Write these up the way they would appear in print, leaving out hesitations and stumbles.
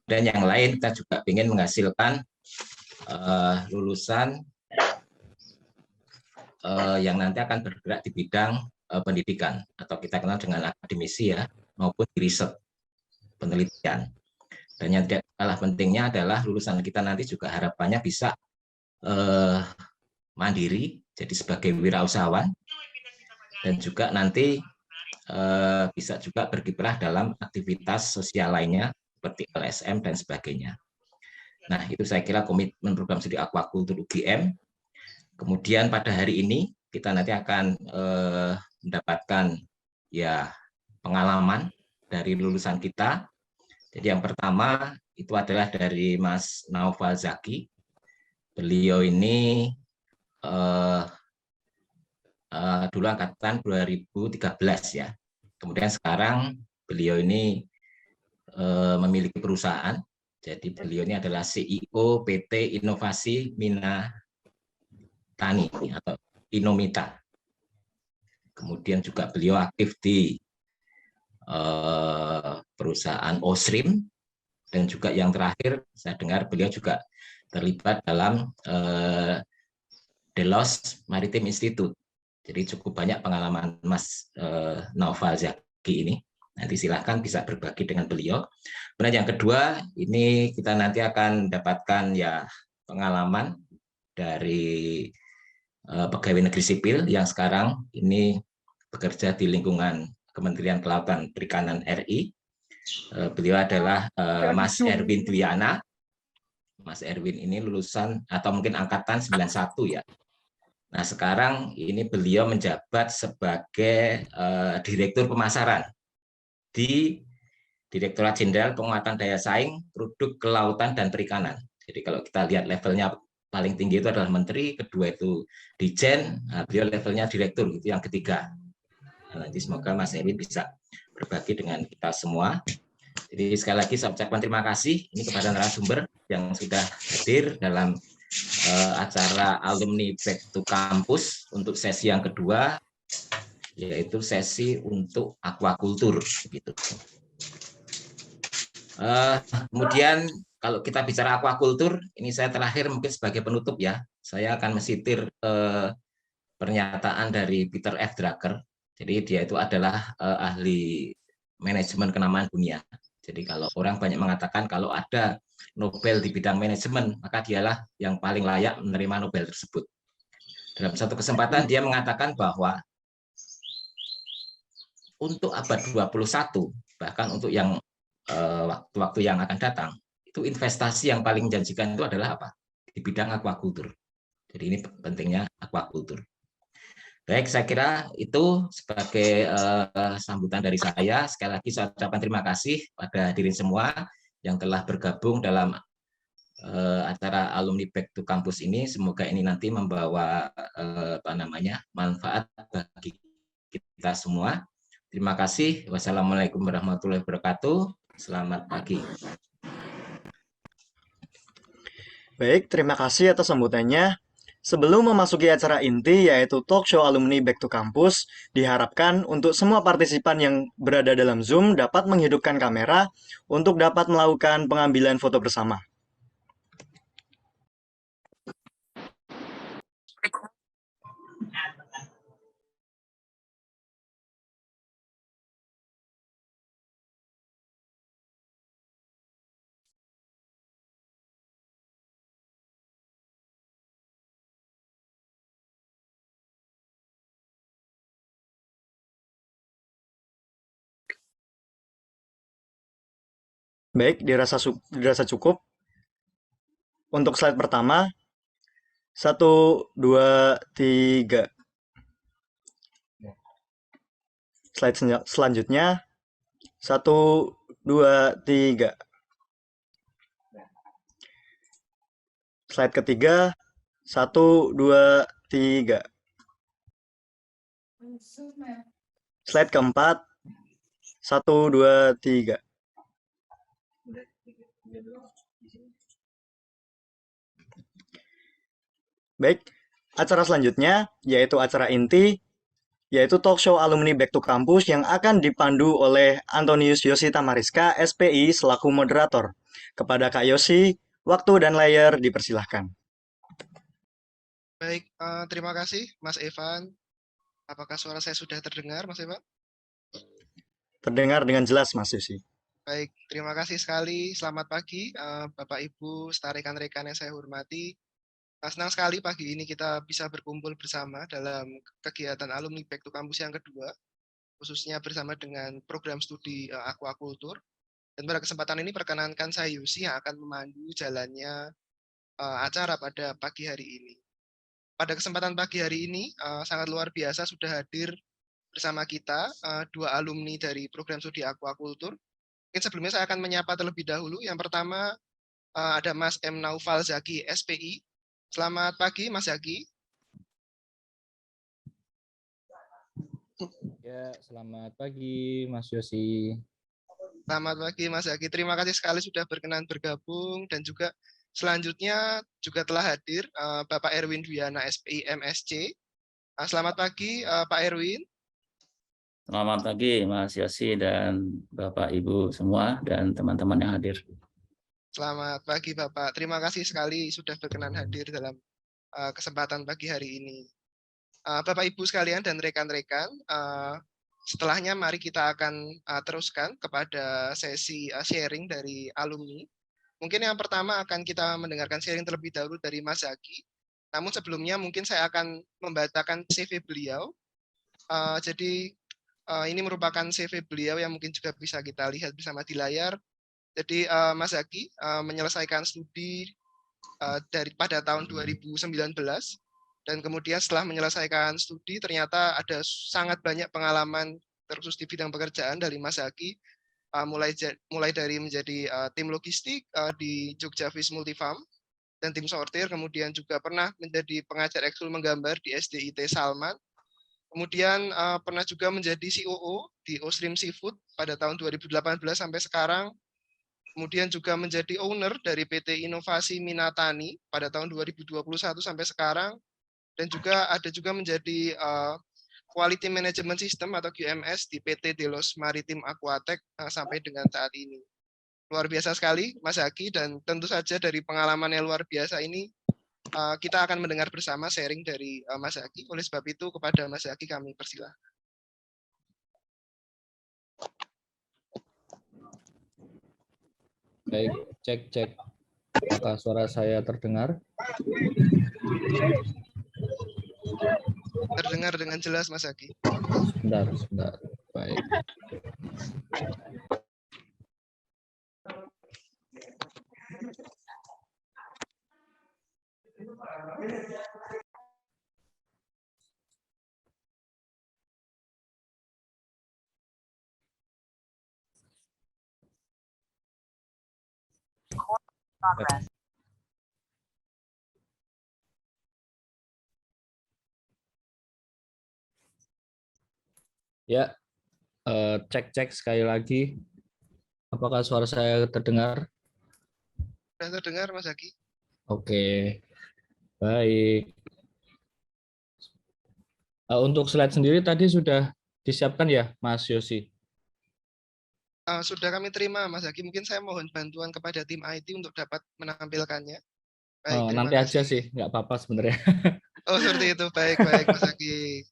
Dan yang lain kita juga ingin menghasilkan lulusan yang nanti akan bergerak di bidang pendidikan atau kita kenal dengan akademisi ya, maupun di riset penelitian. Dan yang tidak kalah pentingnya adalah lulusan kita nanti juga harapannya bisa mandiri, jadi sebagai wirausahawan, dan juga nanti bisa juga berkiprah dalam aktivitas sosial lainnya seperti LSM dan sebagainya. Nah, itu saya kira komitmen program studi aquaculture UGM. Kemudian pada hari ini kita nanti akan mendapatkan ya pengalaman dari lulusan kita. Jadi yang pertama itu adalah dari Mas Naufal Zaki. Beliau ini dulu angkatan 2013 ya. Kemudian sekarang beliau ini memiliki perusahaan. Jadi beliau ini adalah CEO PT Inovasi Mina Tani atau Inomita. Kemudian juga beliau aktif di perusahaan Osrim, dan juga yang terakhir saya dengar beliau juga terlibat dalam Delos Maritime Institute. Jadi cukup banyak pengalaman Mas Naufal Zaki ini. Nanti silahkan bisa berbagi dengan beliau. Kemudian yang kedua, ini kita nanti akan mendapatkan ya pengalaman dari pegawai negeri sipil yang sekarang ini bekerja di lingkungan Kementerian Kelautan Perikanan RI. Beliau adalah Mas Erwin Dwiana. Mas Erwin ini lulusan atau mungkin angkatan 91 ya. Nah, sekarang ini beliau menjabat sebagai Direktur Pemasaran di Direktorat Jenderal Penguatan Daya Saing Produk Kelautan dan Perikanan. Jadi kalau kita lihat levelnya paling tinggi itu adalah Menteri, kedua itu Dijen, nah, beliau levelnya Direktur, itu yang ketiga. Nah, nanti semoga Mas Erwin bisa berbagi dengan kita semua. Jadi sekali lagi saya ucapkan terima kasih ini kepada narasumber yang sudah hadir dalam acara Alumni Back to Campus untuk sesi yang kedua, yaitu sesi untuk aquaculture gitu. Kemudian kalau kita bicara aquaculture, ini saya terakhir mungkin sebagai penutup ya, saya akan mesitir pernyataan dari Peter F. Drucker. Jadi dia itu adalah ahli manajemen kenamaan dunia. Jadi kalau orang banyak mengatakan kalau ada Nobel di bidang manajemen, maka dialah yang paling layak menerima Nobel tersebut. Dalam satu kesempatan dia mengatakan bahwa untuk abad 21, bahkan untuk yang waktu-waktu yang akan datang, itu investasi yang paling menjanjikan itu adalah apa? Di bidang aquaculture. Jadi ini pentingnya aquaculture. Baik, saya kira itu sebagai sambutan dari saya. Sekali lagi saya ucapkan terima kasih pada hadirin semua yang telah bergabung dalam acara Alumni Back to Campus ini. Semoga ini nanti membawa manfaat bagi kita semua. Terima kasih. Wassalamualaikum warahmatullahi wabarakatuh. Selamat pagi. Baik, terima kasih atas sambutannya. Sebelum memasuki acara inti yaitu talk show alumni Back to Campus, diharapkan untuk semua partisipan yang berada dalam Zoom dapat menghidupkan kamera untuk dapat melakukan pengambilan foto bersama. Baik, dirasa cukup. Untuk slide pertama, 1, 2, 3. Slide selanjutnya, 1, 2, 3. Slide ketiga, 1, 2, 3. Slide keempat, 1, 2, 3. Baik, acara selanjutnya yaitu acara inti, yaitu talk show alumni Back to Campus yang akan dipandu oleh Antonius Yosita Mariska, SPI, selaku moderator. Kepada Kak Yosi, waktu dan layar dipersilahkan. Baik, terima kasih Mas Evan. Apakah suara saya sudah terdengar, Mas Evan? Terdengar dengan jelas, Mas Yosi. Baik, terima kasih sekali. Selamat pagi, Bapak Ibu, serta rekan-rekan yang saya hormati. Senang sekali pagi ini kita bisa berkumpul bersama dalam kegiatan alumni Back to Campus yang kedua, khususnya bersama dengan program studi aquaculture. Dan pada kesempatan ini perkenankan saya Yusi yang akan memandu jalannya acara pada pagi hari ini. Pada kesempatan pagi hari ini sangat luar biasa sudah hadir bersama kita dua alumni dari program studi aquaculture. Mungkin sebelumnya saya akan menyapa terlebih dahulu. Yang pertama ada Mas M. Naufal Zaki, SPI. Selamat pagi, Mas Zaki. Ya, selamat pagi, Mas Yosi. Selamat pagi, Mas Zaki. Terima kasih sekali sudah berkenan bergabung dan juga selanjutnya juga telah hadir Bapak Erwin Dwiana, SPI MSC. Selamat pagi, Pak Erwin. Selamat pagi, Mas Yosi dan Bapak Ibu semua dan teman-teman yang hadir. Selamat pagi, Bapak. Terima kasih sekali sudah berkenan hadir dalam kesempatan pagi hari ini. Bapak Ibu sekalian dan rekan-rekan, setelahnya mari kita akan teruskan kepada sesi sharing dari alumni. Mungkin yang pertama akan kita mendengarkan sharing terlebih dahulu dari Mas Zaki. Namun sebelumnya mungkin saya akan membacakan CV beliau. Jadi ini merupakan CV beliau yang mungkin juga bisa kita lihat bersama di layar. Jadi Mas Zaki menyelesaikan studi pada tahun 2019 dan kemudian setelah menyelesaikan studi ternyata ada sangat banyak pengalaman terkhusus di bidang pekerjaan dari Mas Zaki, mulai dari menjadi tim logistik di Jogja Fish Multifarm dan tim sortir, kemudian juga pernah menjadi pengajar ekskul menggambar di SDIT Salman, kemudian pernah juga menjadi COO di Osrim Seafood pada tahun 2018 sampai sekarang, kemudian juga menjadi owner dari PT Inovasi Minatani pada tahun 2021 sampai sekarang, dan juga ada juga menjadi Quality Management System atau QMS di PT Delos Maritim Aquatech sampai dengan saat ini. Luar biasa sekali Mas Zaki, dan tentu saja dari pengalaman yang luar biasa ini kita akan mendengar bersama sharing dari Mas Zaki. Oleh sebab itu kepada Mas Zaki kami persilahkan. Baik, cek. Apakah suara saya terdengar? Terdengar dengan jelas Mas Zaki. Sebentar. Baik. Ya, cek sekali lagi. Apakah suara saya terdengar? Sudah terdengar Mas Zaki? Oke, baik. Untuk slide sendiri tadi sudah disiapkan ya, Mas Yosi? Sudah kami terima Mas Zaki. Mungkin saya mohon bantuan kepada tim IT untuk dapat menampilkannya. Baik, terima Nanti aja kasih. sih, nggak apa-apa sebenarnya. Oh, seperti itu. Baik Mas Zaki.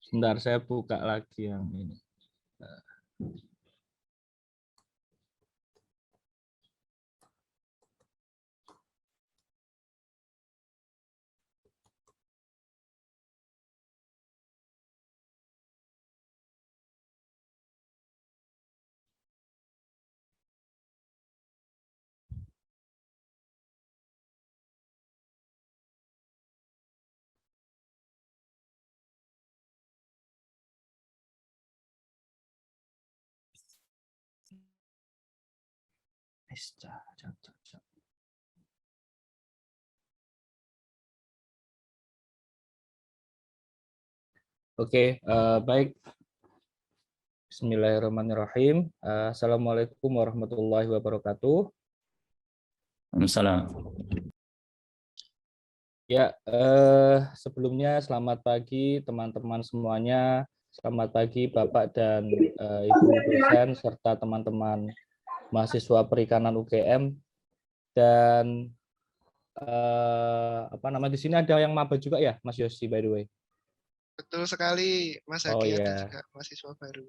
Sebentar, saya buka lagi yang ini. Oke, baik. Bismillahirrahmanirrahim. Assalamualaikum warahmatullahi wabarakatuh. Waalaikumsalam. Ya, sebelumnya selamat pagi teman-teman semuanya. Selamat pagi Bapak dan Ibu dosen serta teman-teman mahasiswa perikanan UGM, dan apa namanya, di sini ada yang maba juga ya, Mas Yosi, by the way. Betul sekali, Mas Oh Haki, ada ya, juga mahasiswa baru.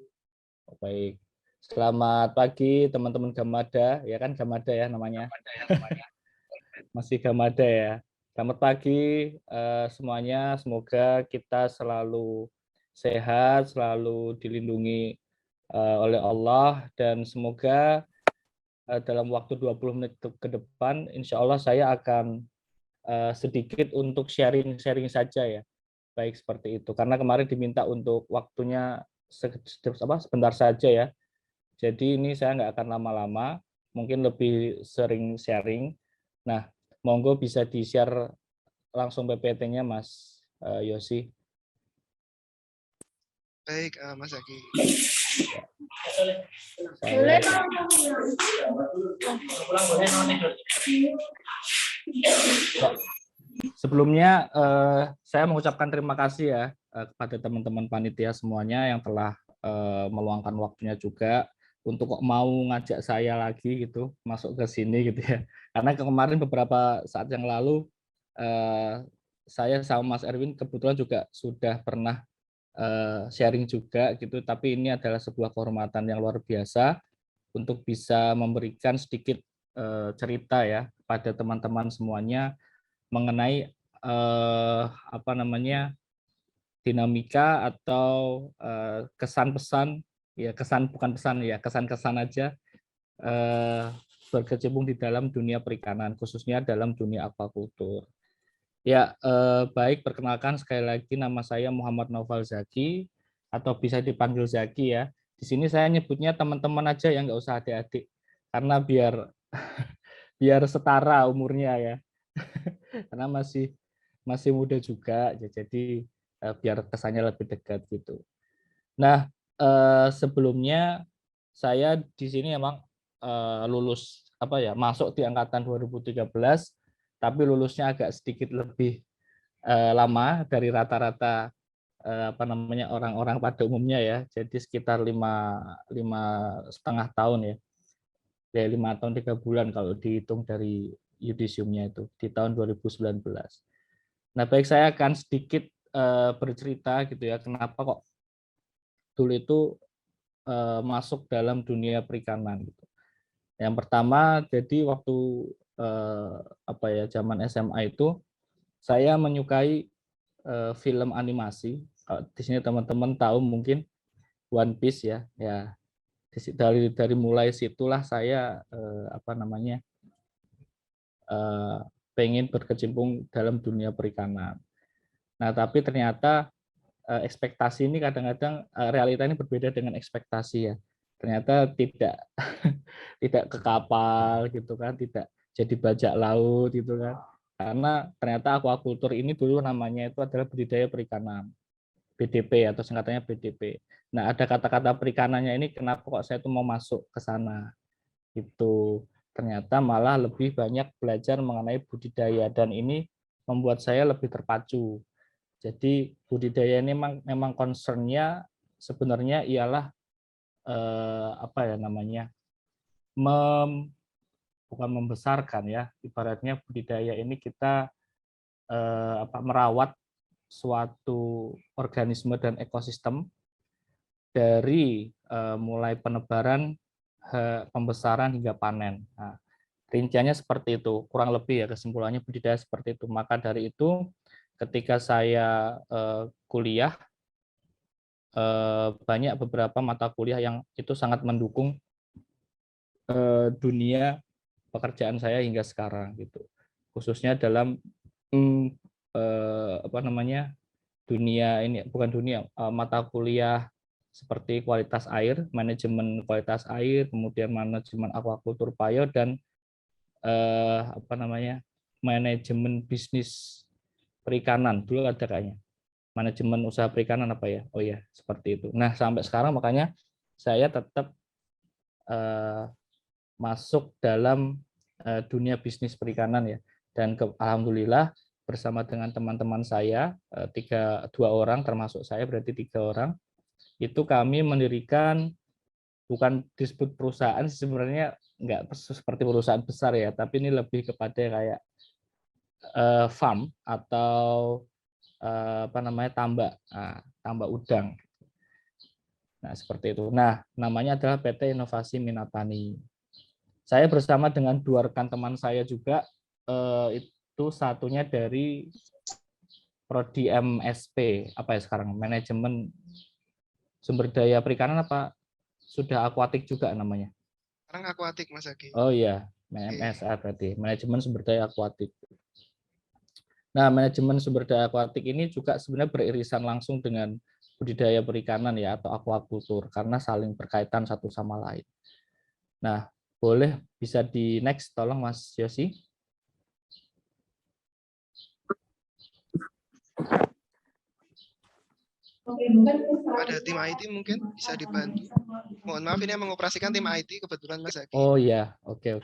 baik. Selamat pagi teman-teman Gamada, ya kan Gamada ya namanya. Masih Gamada ya. Selamat pagi semuanya, semoga kita selalu sehat, selalu dilindungi oleh Allah, dan semoga dalam waktu 20 menit ke depan, insya Allah saya akan sedikit untuk sharing-sharing saja ya, baik seperti itu. Karena kemarin diminta untuk waktunya sebentar saja ya, jadi ini saya nggak akan lama-lama, mungkin lebih sering sharing. Nah, monggo bisa di-share langsung PPT-nya Mas Yosi. Baik, Mas Haki. Sebelumnya saya mengucapkan terima kasih ya kepada teman-teman panitia semuanya yang telah meluangkan waktunya juga untuk kok mau ngajak saya lagi gitu masuk ke sini gitu ya. Karena kemarin beberapa saat yang lalu saya sama Mas Erwin kebetulan juga sudah pernah sharing juga gitu, tapi ini adalah sebuah kehormatan yang luar biasa untuk bisa memberikan sedikit cerita ya pada teman-teman semuanya mengenai apa namanya, dinamika atau kesan pesan ya, kesan bukan pesan ya, kesan-kesan aja berkecimpung di dalam dunia perikanan, khususnya dalam dunia aquaculture. Ya, baik, perkenalkan sekali lagi, nama saya Muhammad Naufal Zaki atau bisa dipanggil Zaki ya. Di sini saya nyebutnya teman-teman aja ya, nggak usah adik-adik, karena biar setara umurnya ya. Karena masih muda juga, ya, jadi biar kesannya lebih dekat gitu. Nah, sebelumnya saya di sini emang lulus apa ya, masuk di angkatan 2013, tapi lulusnya agak sedikit lebih lama dari rata-rata apa namanya, orang-orang pada umumnya ya. Jadi sekitar 5,5 tahun ya. Ya 5 tahun 3 bulan kalau dihitung dari yudisiumnya itu di tahun 2019. Nah, baik, saya akan sedikit bercerita gitu ya, kenapa kok dulu itu masuk dalam dunia perikanan gitu. Yang pertama, jadi waktu apa ya, zaman SMA itu saya menyukai film animasi. Di sini teman-teman tahu mungkin One Piece ya. Ya, dari mulai situlah saya apa namanya, pengen berkecimpung dalam dunia perikanan. Nah, tapi ternyata ekspektasi ini kadang-kadang realita ini berbeda dengan ekspektasi ya. Ternyata tidak tidak ke kapal gitu kan, tidak jadi bajak laut gitu kan. Karena ternyata aquaculture ini dulu namanya itu adalah budidaya perikanan, BDP atau singkatannya BDP. Nah, ada kata-kata perikanannya ini, kenapa kok saya tuh mau masuk ke sana. Itu ternyata malah lebih banyak belajar mengenai budidaya, dan ini membuat saya lebih terpacu. Jadi budidaya ini memang concernnya sebenarnya ialah apa ya namanya, bukan membesarkan ya, ibaratnya budidaya ini kita merawat suatu organisme dan ekosistem dari mulai penebaran, pembesaran hingga panen. Nah, rinciannya seperti itu, kurang lebih ya, kesimpulannya budidaya seperti itu. Maka dari itu ketika saya kuliah, banyak beberapa mata kuliah yang itu sangat mendukung dunia pekerjaan saya hingga sekarang gitu, khususnya dalam apa namanya, dunia ini, bukan dunia, mata kuliah seperti kualitas air, manajemen kualitas air, kemudian manajemen aquaculture bio, dan apa namanya, manajemen bisnis perikanan dulu ada kayaknya, manajemen usaha perikanan apa ya, oh ya seperti itu. Nah, sampai sekarang makanya saya tetap masuk dalam dunia bisnis perikanan ya, dan alhamdulillah bersama dengan teman-teman saya, 2 orang termasuk saya, berarti 3 orang, itu kami mendirikan bukan disebut perusahaan sebenarnya, nggak seperti perusahaan besar ya, tapi ini lebih kepada kayak farm atau apa namanya tambak udang. Nah, seperti itu. Nah, namanya adalah PT Inovasi Minatani. Saya bersama dengan 2 rekan teman saya juga, itu satunya dari Prodi MSP, apa ya sekarang, Manajemen Sumber Daya Perikanan, apa sudah akuatik juga namanya? Sekarang akuatik, Mas Zaki. Oh iya, MSA berarti, Manajemen Sumber Daya Akuatik. Nah, manajemen sumber daya akuatik ini juga sebenarnya beririsan langsung dengan budidaya perikanan ya, atau aquaculture, karena saling berkaitan satu sama lain. Nah, boleh bisa di next, tolong Mas Yosi. Pada tim IT mungkin bisa dibantu. Mohon maaf, ini yang mengoperasikan tim IT kebetulan Mas Zaki. Oh iya, oke.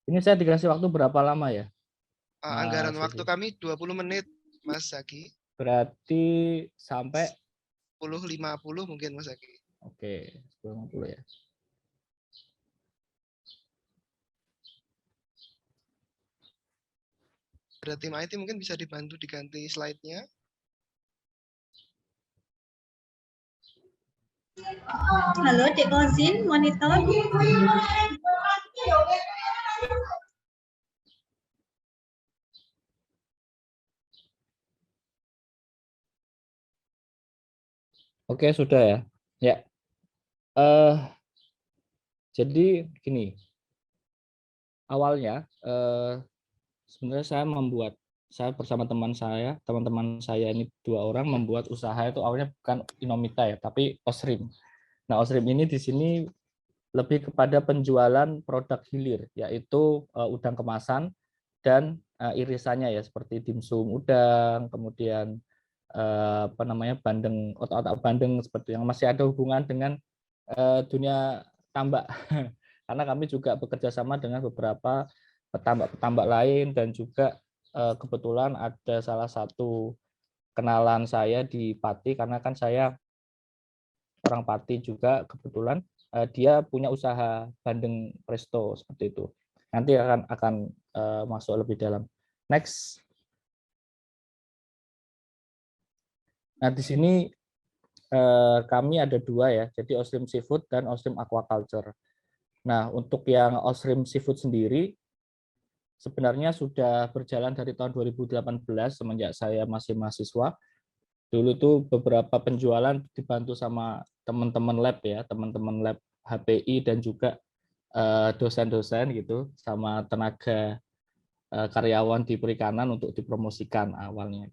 Ini saya dikasih waktu berapa lama ya? Anggaran waktu kami 20 menit, Mas Zaki. Berarti sampai 10.50 mungkin, Mas Zaki. Oke, 10.50 ya. Pada tim IT mungkin bisa dibantu diganti slide-nya. Halo, Cek Kozin, monitor. Oke, sudah ya. Ya. Jadi gini. Awalnya sebenarnya saya bersama teman-teman saya ini 2 orang membuat usaha itu awalnya bukan Inomita ya, tapi Osrim. Nah, Osrim ini di sini lebih kepada penjualan produk hilir, yaitu udang kemasan dan irisannya ya, seperti dimsum udang, kemudian apa namanya, bandeng, otak-otak bandeng, seperti yang masih ada hubungan dengan dunia tambak. Karena kami juga bekerja sama dengan beberapa petambak lain, dan juga kebetulan ada salah satu kenalan saya di Pati, karena kan saya orang Pati juga, kebetulan dia punya usaha bandeng presto seperti itu. Nanti akan masuk lebih dalam. Next. Nah, di sini kami ada 2 ya, jadi Osrim Seafood dan Osrim Aquaculture. Nah, untuk yang Osrim Seafood sendiri sebenarnya sudah berjalan dari tahun 2018 semenjak saya masih mahasiswa. Dulu tuh beberapa penjualan dibantu sama teman-teman lab ya, teman-teman lab HPI, dan juga dosen-dosen gitu, sama tenaga karyawan di perikanan untuk dipromosikan awalnya.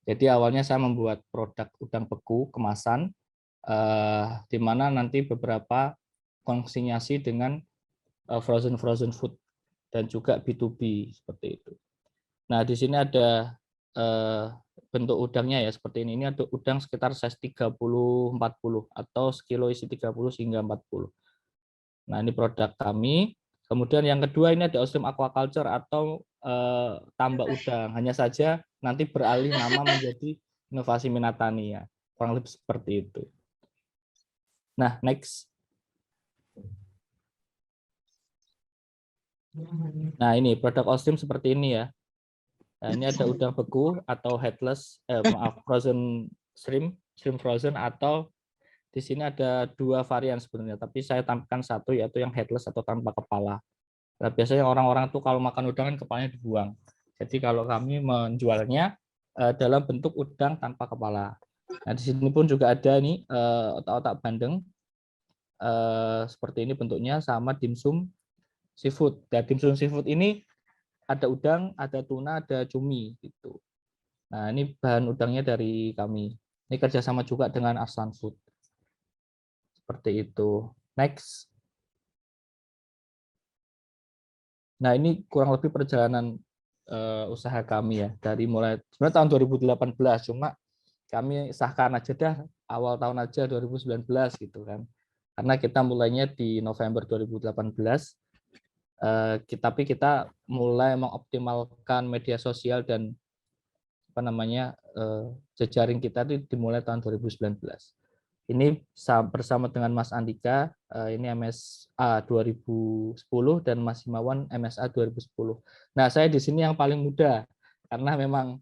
Jadi awalnya saya membuat produk udang beku kemasan, di mana nanti beberapa konsinyasi dengan frozen food dan juga B2B seperti itu. Nah, di sini ada bentuk udangnya ya seperti ini. Ini ada udang sekitar size 30-40 atau sekilo isi 30 hingga 40. Nah, ini produk kami. Kemudian yang kedua ini ada Osrim Aquaculture atau tambak udang. Hanya saja nanti beralih nama menjadi Inovasi Minatani ya. Kurang lebih seperti itu. Nah, next. Nah, ini produk Osrim seperti ini ya. Nah, ini ada udang beku atau headless, frozen shrimp frozen, atau di sini ada 2 varian sebenarnya, tapi saya tampilkan satu, yaitu yang headless atau tanpa kepala. Nah, biasanya orang-orang tuh kalau makan udang kan kepalanya dibuang. Jadi kalau kami menjualnya dalam bentuk udang tanpa kepala. Nah, di sini pun juga ada nih otak-otak bandeng seperti ini bentuknya, sama dimsum seafood. Nah, dimsum seafood ini ada udang, ada tuna, ada cumi gitu. Nah, ini bahan udangnya dari kami. Ini kerjasama juga dengan Arslan Food. Seperti itu. Next. Nah, ini kurang lebih perjalanan usaha kami ya, dari mulai sebenarnya tahun 2018, cuma kami sahkan aja dah awal tahun aja 2019 gitu kan. Karena kita mulainya di November 2018. Tapi kita mulai mengoptimalkan media sosial dan apa namanya jejaring kita itu dimulai tahun 2019. Ini bersama dengan Mas Andika, ini MSA 2010 dan Mas Himawan MSA 2010. Nah, saya di sini yang paling muda karena memang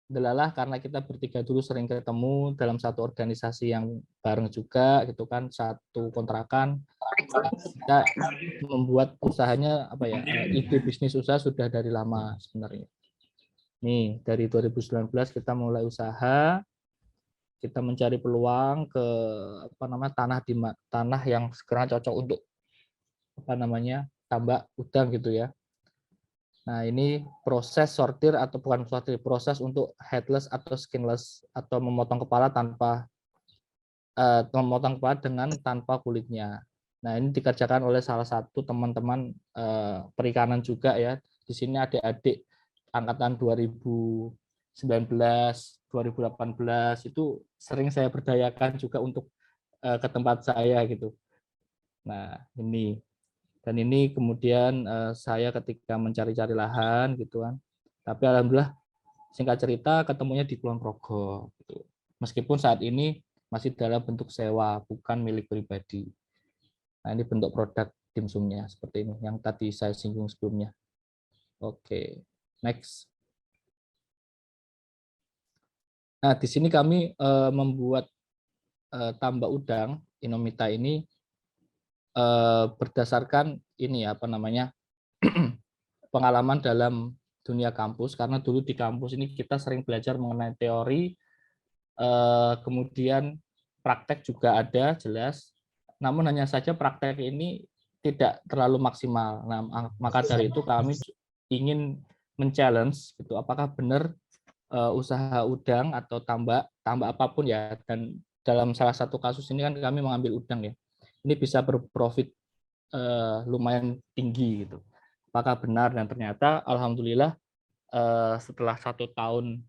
delalah karena kita bertiga dulu sering ketemu dalam satu organisasi yang bareng juga gitu kan, satu kontrakan. Kita membuat usahanya apa ya, ide bisnis usaha sudah dari lama sebenarnya. Nih, dari 2019 kita mulai usaha, kita mencari peluang ke apa namanya tanah yang sekiranya cocok untuk apa namanya tambak udang gitu ya. Nah, ini proses sortir atau bukan sortir, proses untuk headless atau skinless atau memotong kepala memotong kepala dengan tanpa kulitnya. Nah, ini dikerjakan oleh salah satu teman-teman perikanan juga ya. Di sini adik-adik angkatan 2019, 2018 itu sering saya berdayakan juga untuk ke tempat saya gitu. Nah, ini. Dan ini kemudian saya ketika mencari-cari lahan gitu kan. Tapi alhamdulillah singkat cerita ketemunya di Kulon Progo gitu. Meskipun saat ini masih dalam bentuk sewa, bukan milik pribadi. Nah, ini bentuk produk dimsumnya seperti ini yang tadi saya singgung sebelumnya. Oke, next. Nah, di sini kami membuat tambak udang Inomita ini berdasarkan ini apa namanya pengalaman dalam dunia kampus, karena dulu di kampus ini kita sering belajar mengenai teori, kemudian praktek juga ada jelas, namun hanya saja praktek ini tidak terlalu maksimal. Nah, maka dari itu kami ingin men-challenge gitu, apakah benar usaha udang atau tambak apapun ya, dan dalam salah satu kasus ini kan kami mengambil udang ya, ini bisa berprofit lumayan tinggi gitu. Apakah benar? Dan ternyata alhamdulillah setelah 1 tahun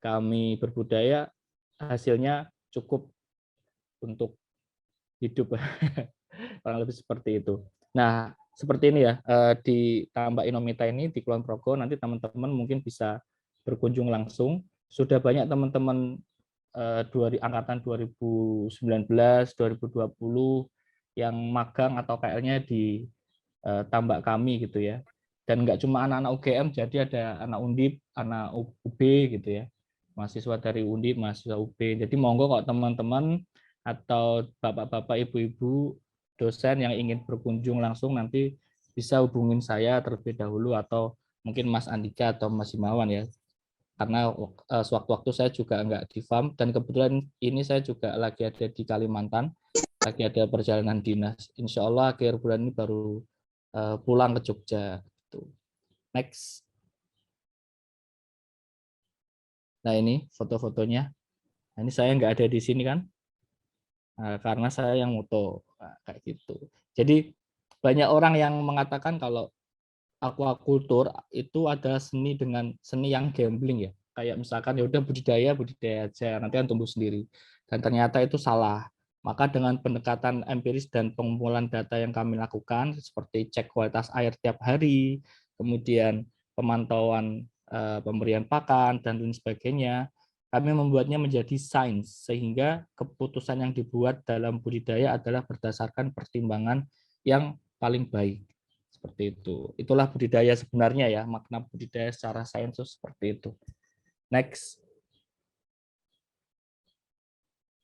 kami berbudaya, hasilnya cukup untuk hidup. Kurang lebih seperti itu. Nah, seperti ini ya, di tambak Inomita ini di Kulon Progo, nanti teman-teman mungkin bisa berkunjung langsung. Sudah banyak teman-teman angkatan 2019, 2020 yang magang atau KL-nya di tambak kami gitu ya. Dan nggak cuma anak-anak UGM, jadi ada anak Undip, anak UB gitu ya. Mahasiswa dari Undip, mahasiswa UB. Jadi monggo kok teman-teman atau bapak-bapak, ibu-ibu dosen yang ingin berkunjung langsung nanti bisa hubungin saya terlebih dahulu atau mungkin Mas Andika atau Mas Himawan ya. Karena sewaktu-waktu saya juga nggak di farm dan kebetulan ini saya juga lagi ada di Kalimantan, lagi ada perjalanan dinas. Insya Allah akhir bulan ini baru pulang ke Jogja. Next. Nah ini foto-fotonya. Nah, ini saya nggak ada di sini kan, karena saya yang moto kayak gitu. Jadi banyak orang yang mengatakan kalau aquaculture itu ada seni dengan seni yang gambling ya. Kayak misalkan ya udah budidaya aja, nanti kan tumbuh sendiri. Dan ternyata itu salah. Maka dengan pendekatan empiris dan pengumpulan data yang kami lakukan seperti cek kualitas air tiap hari, kemudian pemantauan pemberian pakan dan lain sebagainya, kami membuatnya menjadi sains sehingga keputusan yang dibuat dalam budidaya adalah berdasarkan pertimbangan yang paling baik. Seperti itu. Itulah budidaya sebenarnya ya, makna budidaya secara sains seperti itu. Next.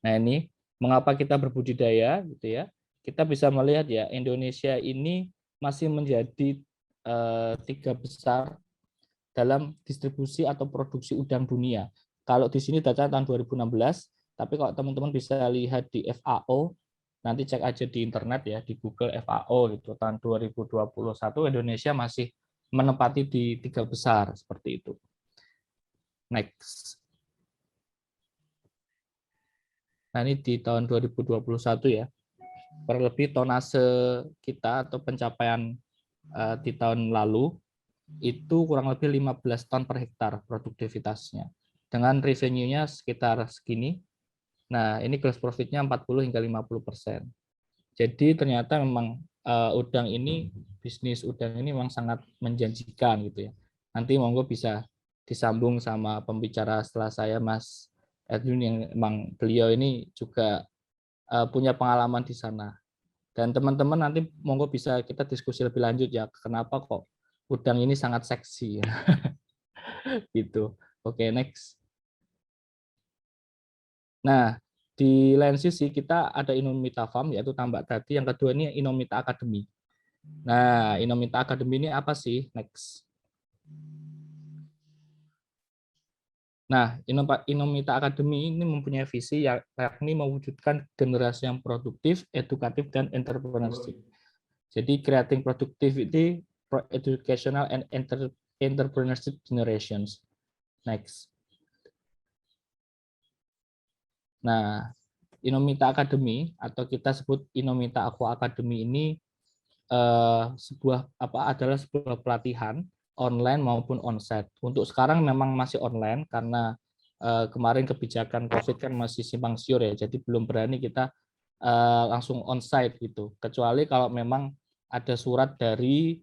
Nah, ini mengapa kita berbudidaya gitu ya. Kita bisa melihat ya, Indonesia ini masih menjadi 3 besar dalam distribusi atau produksi udang dunia. Kalau di sini data tahun 2016, tapi kalau teman-teman bisa lihat di FAO, nanti cek aja di internet ya, di Google FAO gitu, tahun 2021 Indonesia masih menempati di 3 besar seperti itu. Next. Nah, ini di tahun 2021 ya. Kurang lebih tonase kita atau pencapaian di tahun lalu itu kurang lebih 15 ton per hektar produktivitasnya. Dengan revenue-nya sekitar segini. Nah, ini gross profit-nya 40 hingga 50%. Jadi ternyata memang bisnis udang ini memang sangat menjanjikan gitu ya. Nanti monggo bisa disambung sama pembicara setelah saya, Mas Edwin, yang memang beliau ini juga punya pengalaman di sana. Dan teman-teman nanti monggo bisa kita diskusi lebih lanjut ya, kenapa kok udang ini sangat seksi ya. Gitu. Oke, next. Nah, di lain sisi kita ada Inomita Farm, yaitu tambak tadi. Yang kedua ini Inomita Academy. Nah, Inomita Academy ini apa sih? Next. Nah, Inomita Academy ini mempunyai visi yakni mewujudkan generasi yang produktif, edukatif, dan entrepreneurship. Jadi, creating productivity, educational, and entrepreneurship generations. Next. Nah, Inomita Academy atau kita sebut Inomita Aqua Academy ini adalah sebuah pelatihan online maupun onsite. Untuk sekarang memang masih online karena kemarin kebijakan COVID kan masih simpang siur ya, jadi belum berani kita langsung onsite gitu. Kecuali kalau memang ada surat dari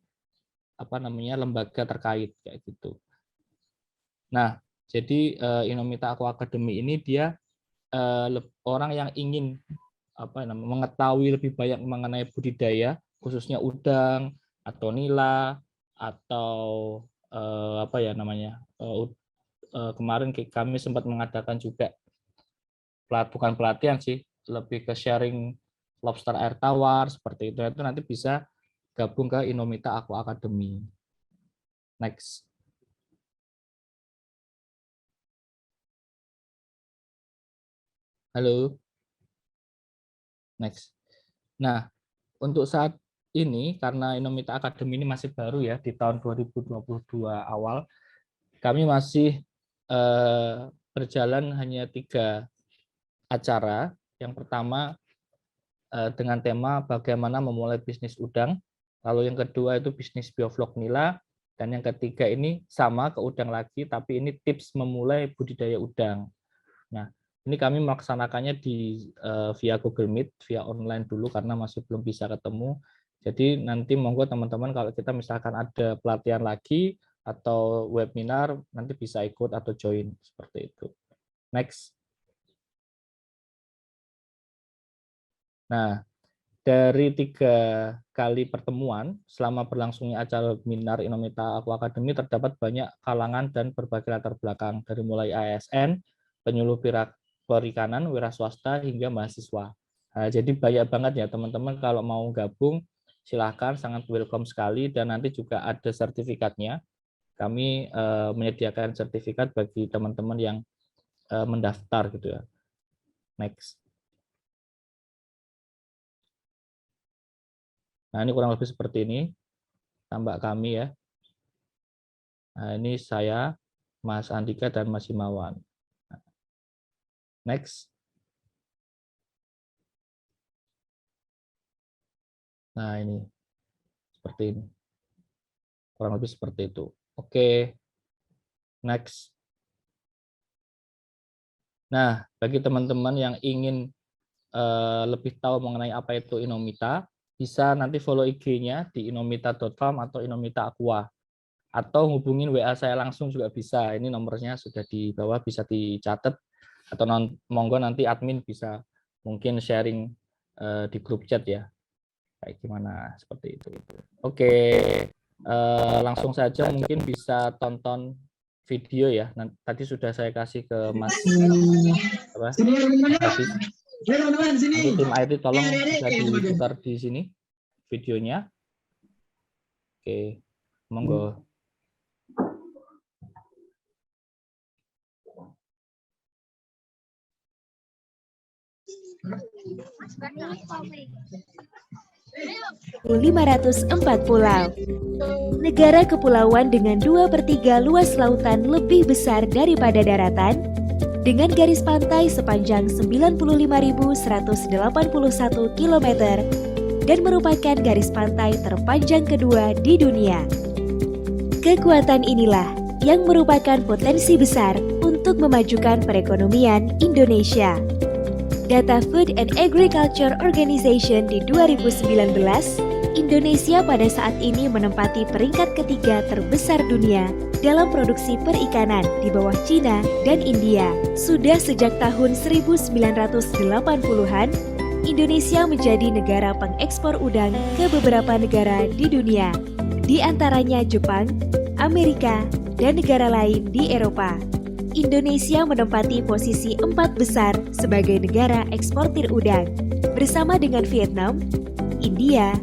lembaga terkait kayak gitu. Nah, jadi Inomita Aqua Academy ini dia orang yang ingin mengetahui lebih banyak mengenai budidaya, khususnya udang atau nila atau kemarin kami sempat mengadakan juga bukan pelatihan sih, lebih ke sharing lobster air tawar seperti itu nanti bisa gabung ke Inomita Aqua Academy. Next. Halo. Next. Nah, untuk saat ini karena Inomita Academy ini masih baru ya di tahun 2022 awal, kami masih berjalan hanya 3 acara. Yang pertama dengan tema bagaimana memulai bisnis udang, lalu yang kedua itu bisnis bioflok nila, dan yang ketiga ini sama ke udang lagi, tapi ini tips memulai budidaya udang. Nah, ini kami melaksanakannya via Google Meet, via online dulu karena masih belum bisa ketemu. Jadi nanti monggo teman-teman kalau kita misalkan ada pelatihan lagi atau webinar, nanti bisa ikut atau join seperti itu. Next. Nah, dari 3 kali pertemuan selama berlangsungnya acara webinar Inomita Aqua Academy terdapat banyak kalangan dan berbagai latar belakang dari mulai ASN, penyuluh perikanan, wira swasta hingga mahasiswa. Nah, jadi banyak banget ya teman-teman, kalau mau gabung silahkan, sangat welcome sekali, dan nanti juga ada sertifikatnya. Kami menyediakan sertifikat bagi teman-teman yang mendaftar gitu ya. Next. Nah, ini kurang lebih seperti ini tambak kami ya. Nah, ini saya, Mas Andika dan Mas Himawan. Next. Nah, ini seperti ini. Kurang lebih seperti itu. Oke. Next. Nah, bagi teman-teman yang ingin lebih tahu mengenai apa itu Inomita, bisa nanti follow IG-nya di inomita.farm atau Inomita Aqua. Atau hubungin WA saya langsung juga bisa. Ini nomornya sudah di bawah, bisa dicatat. Atau monggo nanti admin bisa mungkin sharing di grup chat ya, kayak gimana seperti itu. Oke, langsung saja mungkin bisa tonton video ya. Tadi sudah saya kasih ke Mas Hafiz. Nanti tim IT tolong bisa diputar di sini videonya. Oke, monggo. pulau. Negara kepulauan dengan 2/3 luas lautan lebih besar daripada daratan, dengan garis pantai sepanjang 95.181 km dan merupakan garis pantai terpanjang kedua di dunia. Kekuatan inilah yang merupakan potensi besar untuk memajukan perekonomian Indonesia. Data Food and Agriculture Organization di 2019, Indonesia pada saat ini menempati peringkat ketiga terbesar dunia dalam produksi perikanan di bawah Cina dan India. Sudah sejak tahun 1980-an, Indonesia menjadi negara pengekspor udang ke beberapa negara di dunia, di antaranya Jepang, Amerika, dan negara lain di Eropa. Indonesia menempati posisi 4 besar sebagai negara eksportir udang, bersama dengan Vietnam, India,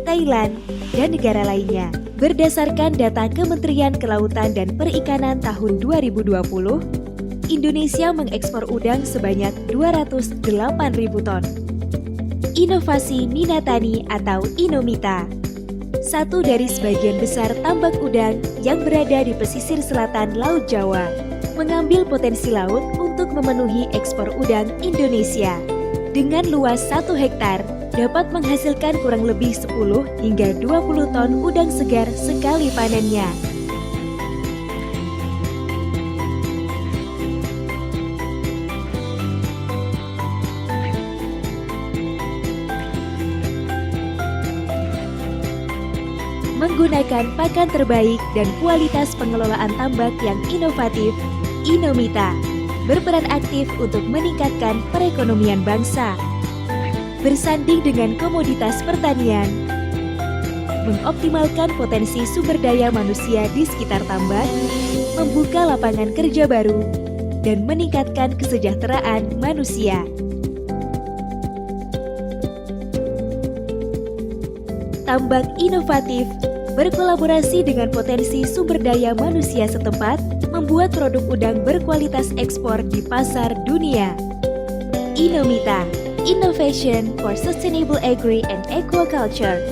Thailand, dan negara lainnya. Berdasarkan data Kementerian Kelautan dan Perikanan tahun 2020, Indonesia mengekspor udang sebanyak 208.000 ton. Inovasi Minatani atau Inomita, satu dari sebagian besar tambak udang yang berada di pesisir selatan Laut Jawa, mengambil potensi laut untuk memenuhi ekspor udang Indonesia. Dengan luas 1 hektar, dapat menghasilkan kurang lebih 10 hingga 20 ton udang segar sekali panennya. Menggunakan pakan terbaik dan kualitas pengelolaan tambak yang inovatif, Inomita berperan aktif untuk meningkatkan perekonomian bangsa. Bersanding dengan komoditas pertanian, mengoptimalkan potensi sumber daya manusia di sekitar tambak, membuka lapangan kerja baru, dan meningkatkan kesejahteraan manusia. Tambak inovatif berkolaborasi dengan potensi sumber daya manusia setempat, membuat produk udang berkualitas ekspor di pasar dunia. Inomita, Innovation for Sustainable Agri and Aquaculture.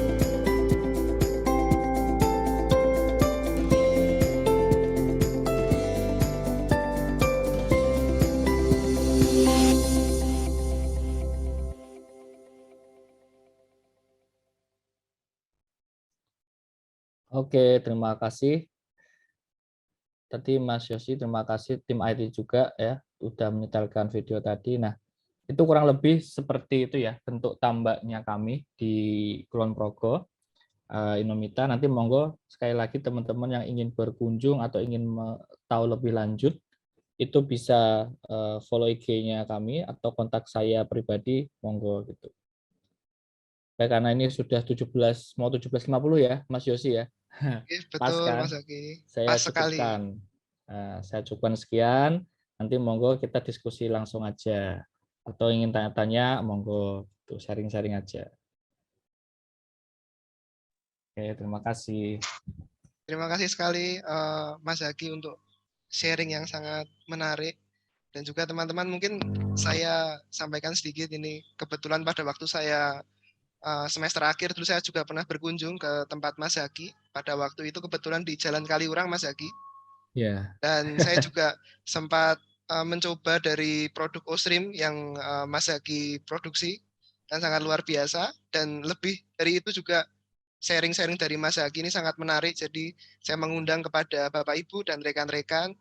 Oke, terima kasih. Tadi Mas Yosi, terima kasih tim IT juga ya, sudah menyetelkan video tadi. Nah, itu kurang lebih seperti itu ya, bentuk tambaknya kami di Kulon Progo, Inomita. Nanti monggo sekali lagi teman-teman yang ingin berkunjung atau ingin tahu lebih lanjut, itu bisa follow IG-nya kami atau kontak saya pribadi, monggo gitu. Baik, karena ini sudah 17, mau 17.50 ya, Mas Yosi ya. Pas Betul, kan? Mas Aki. Saya Pas sekali. cukupkan. Saya cukupkan sekian. Nanti monggo kita diskusi langsung aja. Atau ingin tanya-tanya, monggo tuh sharing-sharing aja. Oke, terima kasih. Terima kasih sekali Mas Aki untuk sharing yang sangat menarik. Dan juga teman-teman mungkin saya sampaikan sedikit ini. Kebetulan pada waktu saya semester akhir dulu saya juga pernah berkunjung ke tempat Mas Zaki. Pada waktu itu kebetulan di Jalan Kaliurang, Mas Zaki. Ya. Dan saya juga sempat mencoba dari produk Osrim yang Mas Zaki produksi dan sangat luar biasa. Dan lebih dari itu juga sharing-sharing dari Mas Zaki ini sangat menarik. Jadi saya mengundang kepada Bapak Ibu dan rekan-rekan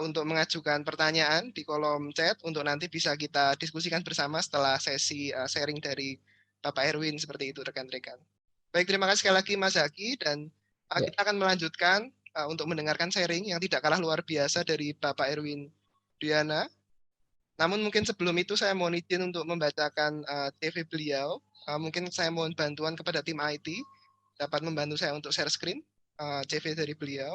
untuk mengajukan pertanyaan di kolom chat untuk nanti bisa kita diskusikan bersama setelah sesi sharing dari Bapak Erwin, seperti itu rekan-rekan. Baik, terima kasih sekali lagi Mas Zaki, dan kita akan melanjutkan untuk mendengarkan sharing yang tidak kalah luar biasa dari Bapak Erwin Dwiana. Namun mungkin sebelum itu saya mohon izin untuk membacakan CV beliau. Mungkin saya mohon bantuan kepada tim IT, dapat membantu saya untuk share screen CV dari beliau.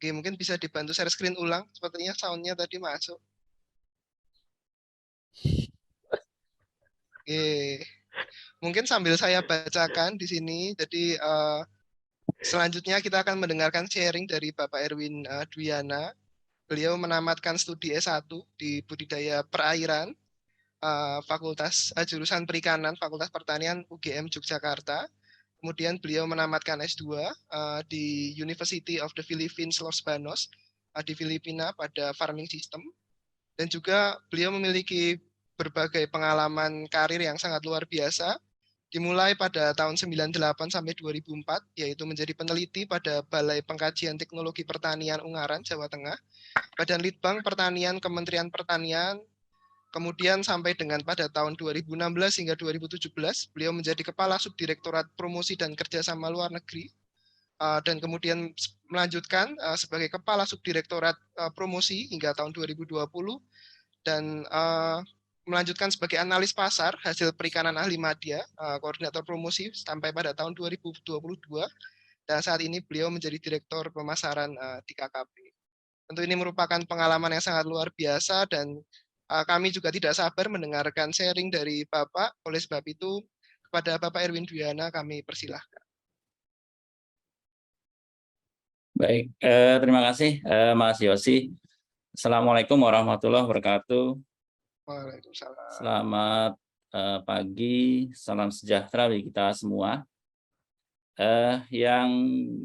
Oke, mungkin bisa dibantu share screen ulang, sepertinya sound-nya tadi masuk. Oke, mungkin sambil saya bacakan di sini. Jadi selanjutnya kita akan mendengarkan sharing dari Bapak Erwin Dwiana. Beliau menamatkan studi S1 di budidaya perairan, Fakultas jurusan Perikanan, Fakultas Pertanian UGM Yogyakarta. Kemudian beliau menamatkan S2 di University of the Philippines Los Banos di Filipina pada farming system. Dan juga beliau memiliki berbagai pengalaman karir yang sangat luar biasa, dimulai pada tahun 98 sampai 2004, yaitu menjadi peneliti pada Balai Pengkajian Teknologi Pertanian Ungaran, Jawa Tengah, Badan Litbang Pertanian Kementerian Pertanian. Kemudian sampai dengan pada tahun 2016 hingga 2017, beliau menjadi Kepala Subdirektorat Promosi dan Kerjasama Luar Negeri, dan kemudian melanjutkan sebagai Kepala Subdirektorat Promosi hingga tahun 2020, dan melanjutkan sebagai analis pasar hasil perikanan ahli madya, koordinator promosi sampai pada tahun 2022, dan saat ini beliau menjadi direktur pemasaran di KKP. Tentu ini merupakan pengalaman yang sangat luar biasa dan kami juga tidak sabar mendengarkan sharing dari Bapak. Oleh sebab itu kepada Bapak Erwin Dwiana kami persilahkan. Baik, terima kasih Mas Yosi. Assalamualaikum warahmatullahi wabarakatuh. Waalaikumsalam. Selamat pagi, salam sejahtera bagi kita semua. Yang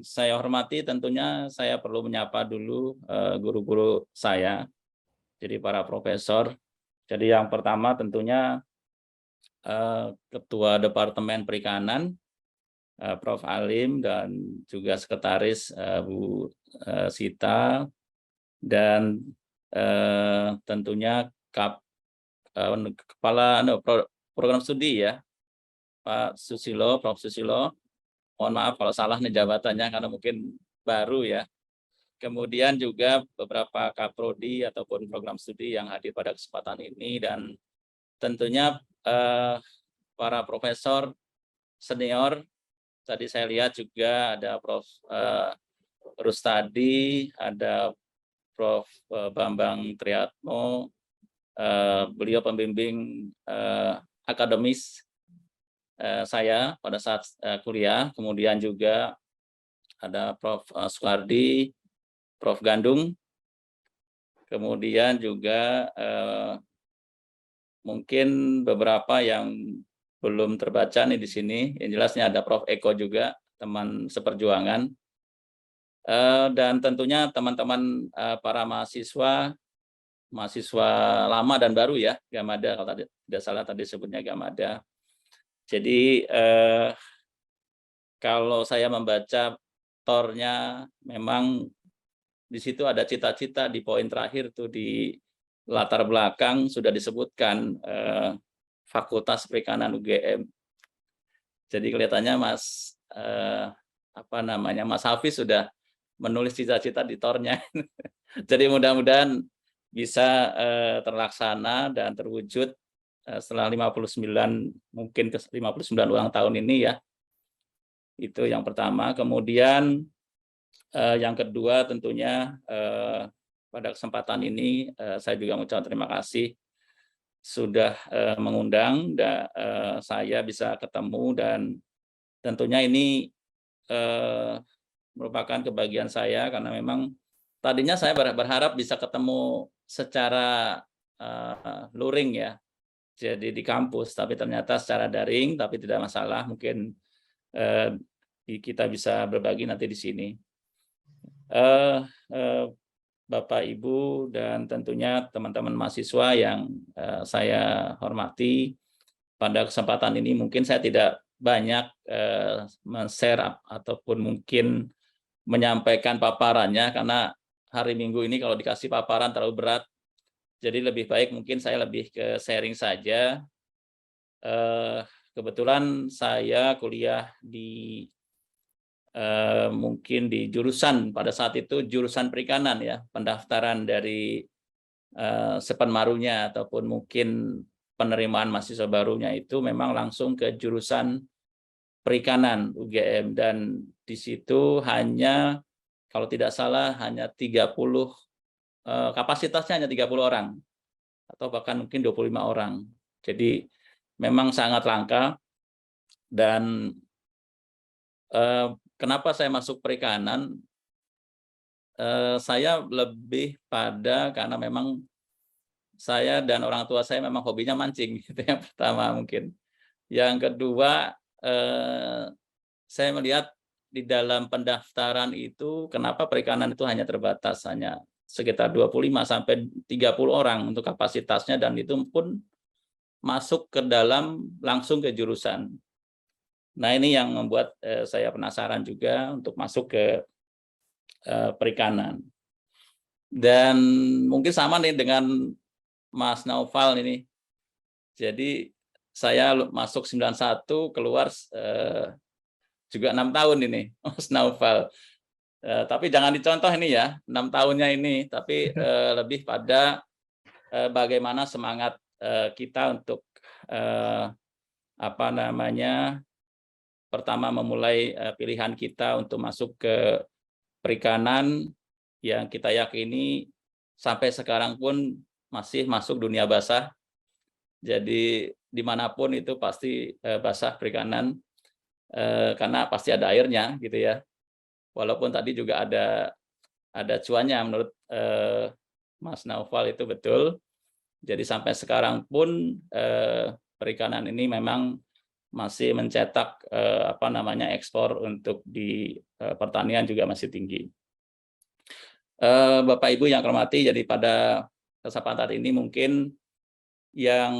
saya hormati tentunya saya perlu menyapa dulu guru-guru saya, jadi para profesor. Jadi yang pertama tentunya Ketua Departemen Perikanan, Prof. Alim, dan juga Sekretaris Bu Sita, dan tentunya Kepala Program Studi ya, Pak Susilo, Prof. Susilo. Mohon maaf kalau salah nih jabatannya karena mungkin baru ya. Kemudian juga beberapa kaprodi ataupun program studi yang hadir pada kesempatan ini, dan tentunya para profesor senior. Tadi saya lihat juga ada Prof. Rustadi, ada Prof. Bambang Triatmo, beliau pembimbing akademis saya pada saat kuliah. Kemudian juga ada Prof. Sukardi, Prof. Gandung, kemudian juga mungkin beberapa yang belum terbaca nih di sini. Yang jelasnya ada Prof. Eko juga, teman seperjuangan, dan tentunya teman-teman para mahasiswa lama dan baru ya, Gamada, kalau tidak salah tadi sebutnya Gamada. Jadi kalau saya membaca tornya, memang di situ ada cita-cita di poin terakhir tuh, di latar belakang sudah disebutkan Fakultas Perikanan UGM. Jadi kelihatannya Mas Mas Hafiz sudah menulis cita-cita di tornya. Jadi mudah-mudahan bisa terlaksana dan terwujud setelah 59 mungkin ke 59 ulang tahun ini ya. Itu yang pertama. Kemudian yang kedua tentunya pada kesempatan ini saya juga mengucapkan terima kasih sudah mengundang saya bisa ketemu, dan tentunya ini merupakan kebahagiaan saya karena memang tadinya saya berharap bisa ketemu secara luring ya, jadi di kampus, tapi ternyata secara daring, tapi tidak masalah, mungkin kita bisa berbagi nanti di sini. Bapak, Ibu, dan tentunya teman-teman mahasiswa yang saya hormati, pada kesempatan ini mungkin saya tidak banyak men-share ataupun mungkin menyampaikan paparannya, karena hari Minggu ini kalau dikasih paparan terlalu berat. Jadi lebih baik mungkin saya lebih ke sharing saja. Kebetulan saya kuliah di mungkin di jurusan, pada saat itu jurusan perikanan ya, pendaftaran dari sepenmarunya ataupun mungkin penerimaan mahasiswa barunya itu memang langsung ke jurusan perikanan UGM, dan di situ hanya, kalau tidak salah, hanya 30 kapasitasnya hanya 30 orang atau bahkan mungkin 25 orang. Jadi memang sangat langka. Dan kenapa saya masuk perikanan? Saya lebih pada karena memang saya dan orang tua saya memang hobinya mancing, itu yang pertama mungkin. Yang kedua, saya melihat di dalam pendaftaran itu kenapa perikanan itu hanya terbatas, hanya sekitar 25 sampai 30 orang untuk kapasitasnya, dan itu pun masuk ke dalam langsung ke jurusan. Nah, ini yang membuat saya penasaran juga untuk masuk ke perikanan. Dan mungkin sama nih dengan Mas Naufal ini. Jadi saya masuk 91, keluar juga 6 tahun ini, Mas Naufal. Tapi jangan dicontoh ini ya, 6 tahunnya ini, tapi lebih pada bagaimana semangat kita untuk apa namanya, pertama memulai pilihan kita untuk masuk ke perikanan yang kita yakini sampai sekarang pun masih masuk dunia basah. Jadi dimanapun itu pasti basah perikanan, karena pasti ada airnya gitu ya. Walaupun tadi juga ada cuannya menurut Mas Naufal, itu betul. Jadi sampai sekarang pun perikanan ini memang masih mencetak apa namanya, ekspor untuk di pertanian juga masih tinggi. Bapak Ibu yang hormati, jadi pada kesempatan ini mungkin yang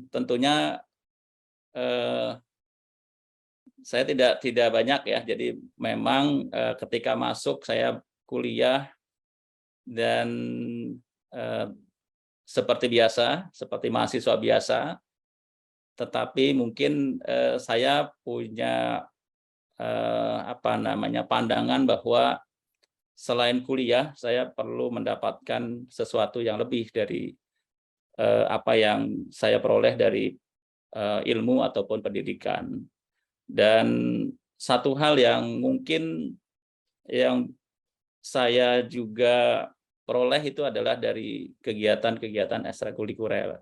tentunya saya tidak banyak ya. Jadi memang ketika masuk saya kuliah dan seperti biasa, seperti mahasiswa biasa, tetapi mungkin saya punya apa namanya, pandangan bahwa selain kuliah saya perlu mendapatkan sesuatu yang lebih dari apa yang saya peroleh dari ilmu ataupun pendidikan. Dan satu hal yang mungkin yang saya juga peroleh itu adalah dari kegiatan-kegiatan ekstrakurikuler,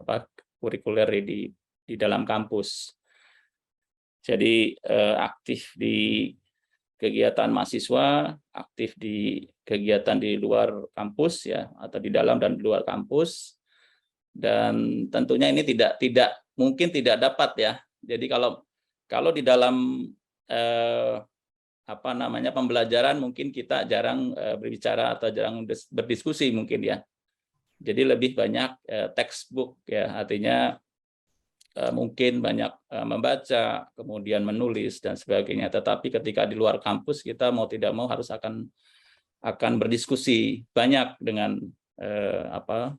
kurikuler di dalam kampus. Jadi aktif di kegiatan mahasiswa, aktif di kegiatan di luar kampus ya, atau di dalam dan di luar kampus. Dan tentunya ini tidak mungkin tidak dapat ya. Jadi kalau di dalam apa namanya, pembelajaran mungkin kita jarang berbicara atau jarang berdiskusi mungkin ya. Jadi lebih banyak textbook ya, artinya mungkin banyak membaca, kemudian menulis dan sebagainya. Tetapi ketika di luar kampus kita mau tidak mau harus akan berdiskusi banyak dengan apa,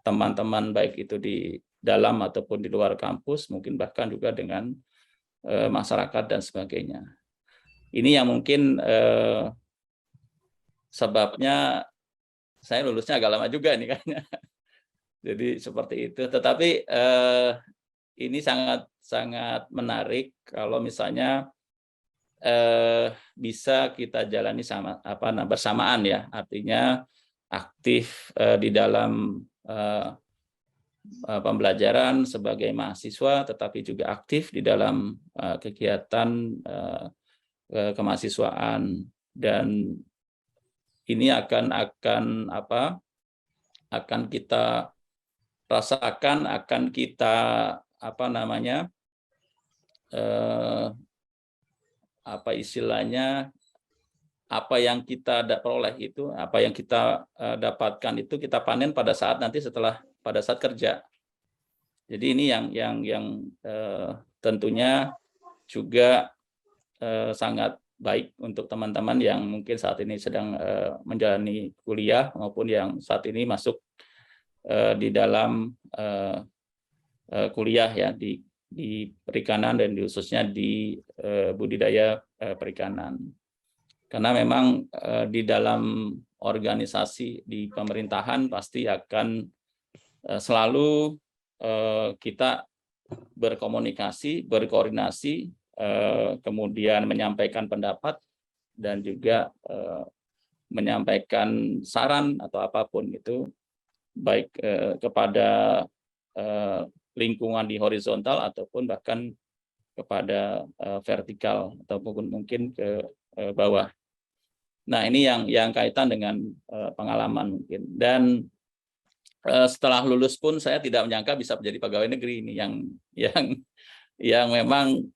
teman-teman, baik itu di dalam ataupun di luar kampus, mungkin bahkan juga dengan masyarakat dan sebagainya. Ini yang mungkin sebabnya saya lulusnya agak lama juga nih kayaknya. Jadi seperti itu. Tetapi ini sangat menarik kalau misalnya bisa kita jalani bersamaan ya, artinya aktif di dalam pembelajaran sebagai mahasiswa, tetapi juga aktif di dalam kegiatan kemahasiswaan. Dan ini akan kita rasakan, akan kita apa namanya, apa istilahnya, apa yang kita peroleh itu, apa yang kita dapatkan itu kita panen pada saat kerja. Jadi ini yang tentunya juga sangat baik untuk teman-teman yang mungkin saat ini sedang menjalani kuliah maupun yang saat ini masuk di dalam kuliah ya di perikanan dan khususnya di budidaya perikanan. Karena memang di dalam organisasi di pemerintahan pasti akan selalu kita berkomunikasi, berkoordinasi, kemudian menyampaikan pendapat dan juga menyampaikan saran atau apapun itu, baik kepada lingkungan di horizontal ataupun bahkan kepada vertikal ataupun mungkin ke bawah. Nah, ini yang kaitan dengan pengalaman mungkin. Dan setelah lulus pun saya tidak menyangka bisa menjadi pegawai negeri ini yang memang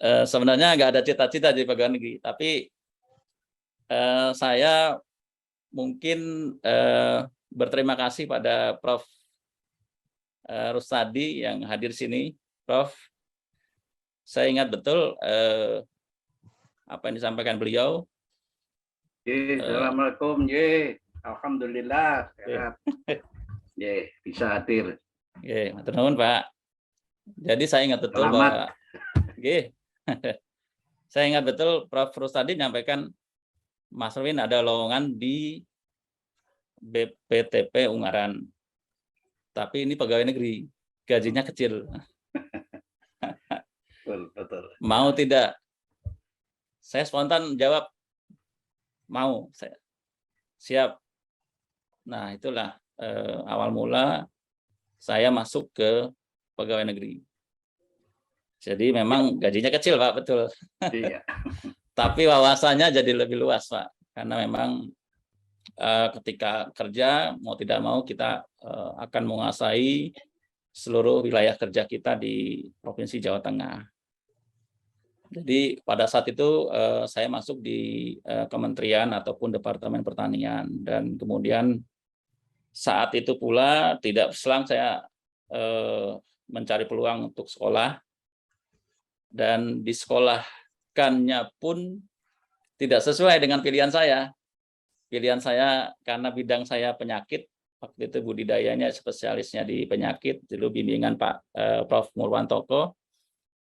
sebenarnya nggak ada cita-cita jadi pegawai negeri, tapi saya mungkin berterima kasih pada Prof. Rustadi yang hadir sini. Prof, saya ingat betul apa yang disampaikan beliau. Assalamualaikum, alhamdulillah sehat. Bisa hadir. Matur nuwun, Pak. Jadi saya ingat betul bahwa saya ingat betul Prof. Rustadi menyampaikan Mas Erwin ada lowongan di BPTP Ungaran. Tapi ini pegawai negeri. gajinya kecil. Betul. Mau tidak? Saya spontan jawab, mau. Saya siap. Nah, itulah awal mula saya masuk ke pegawai negeri. Jadi memang gajinya kecil, Pak, betul. Iya. Tapi wawasannya jadi lebih luas, Pak. Karena memang ketika kerja, mau tidak mau kita akan menguasai seluruh wilayah kerja kita di Provinsi Jawa Tengah. Jadi pada saat itu saya masuk di kementerian ataupun Departemen Pertanian. Dan kemudian saat itu pula tidak selang saya mencari peluang untuk sekolah. Dan disekolahkannya pun tidak sesuai dengan pilihan saya. Pilihan saya karena bidang saya penyakit, waktu itu budidayanya spesialisnya di penyakit, dulu bimbingan Pak Prof. Murwantoko.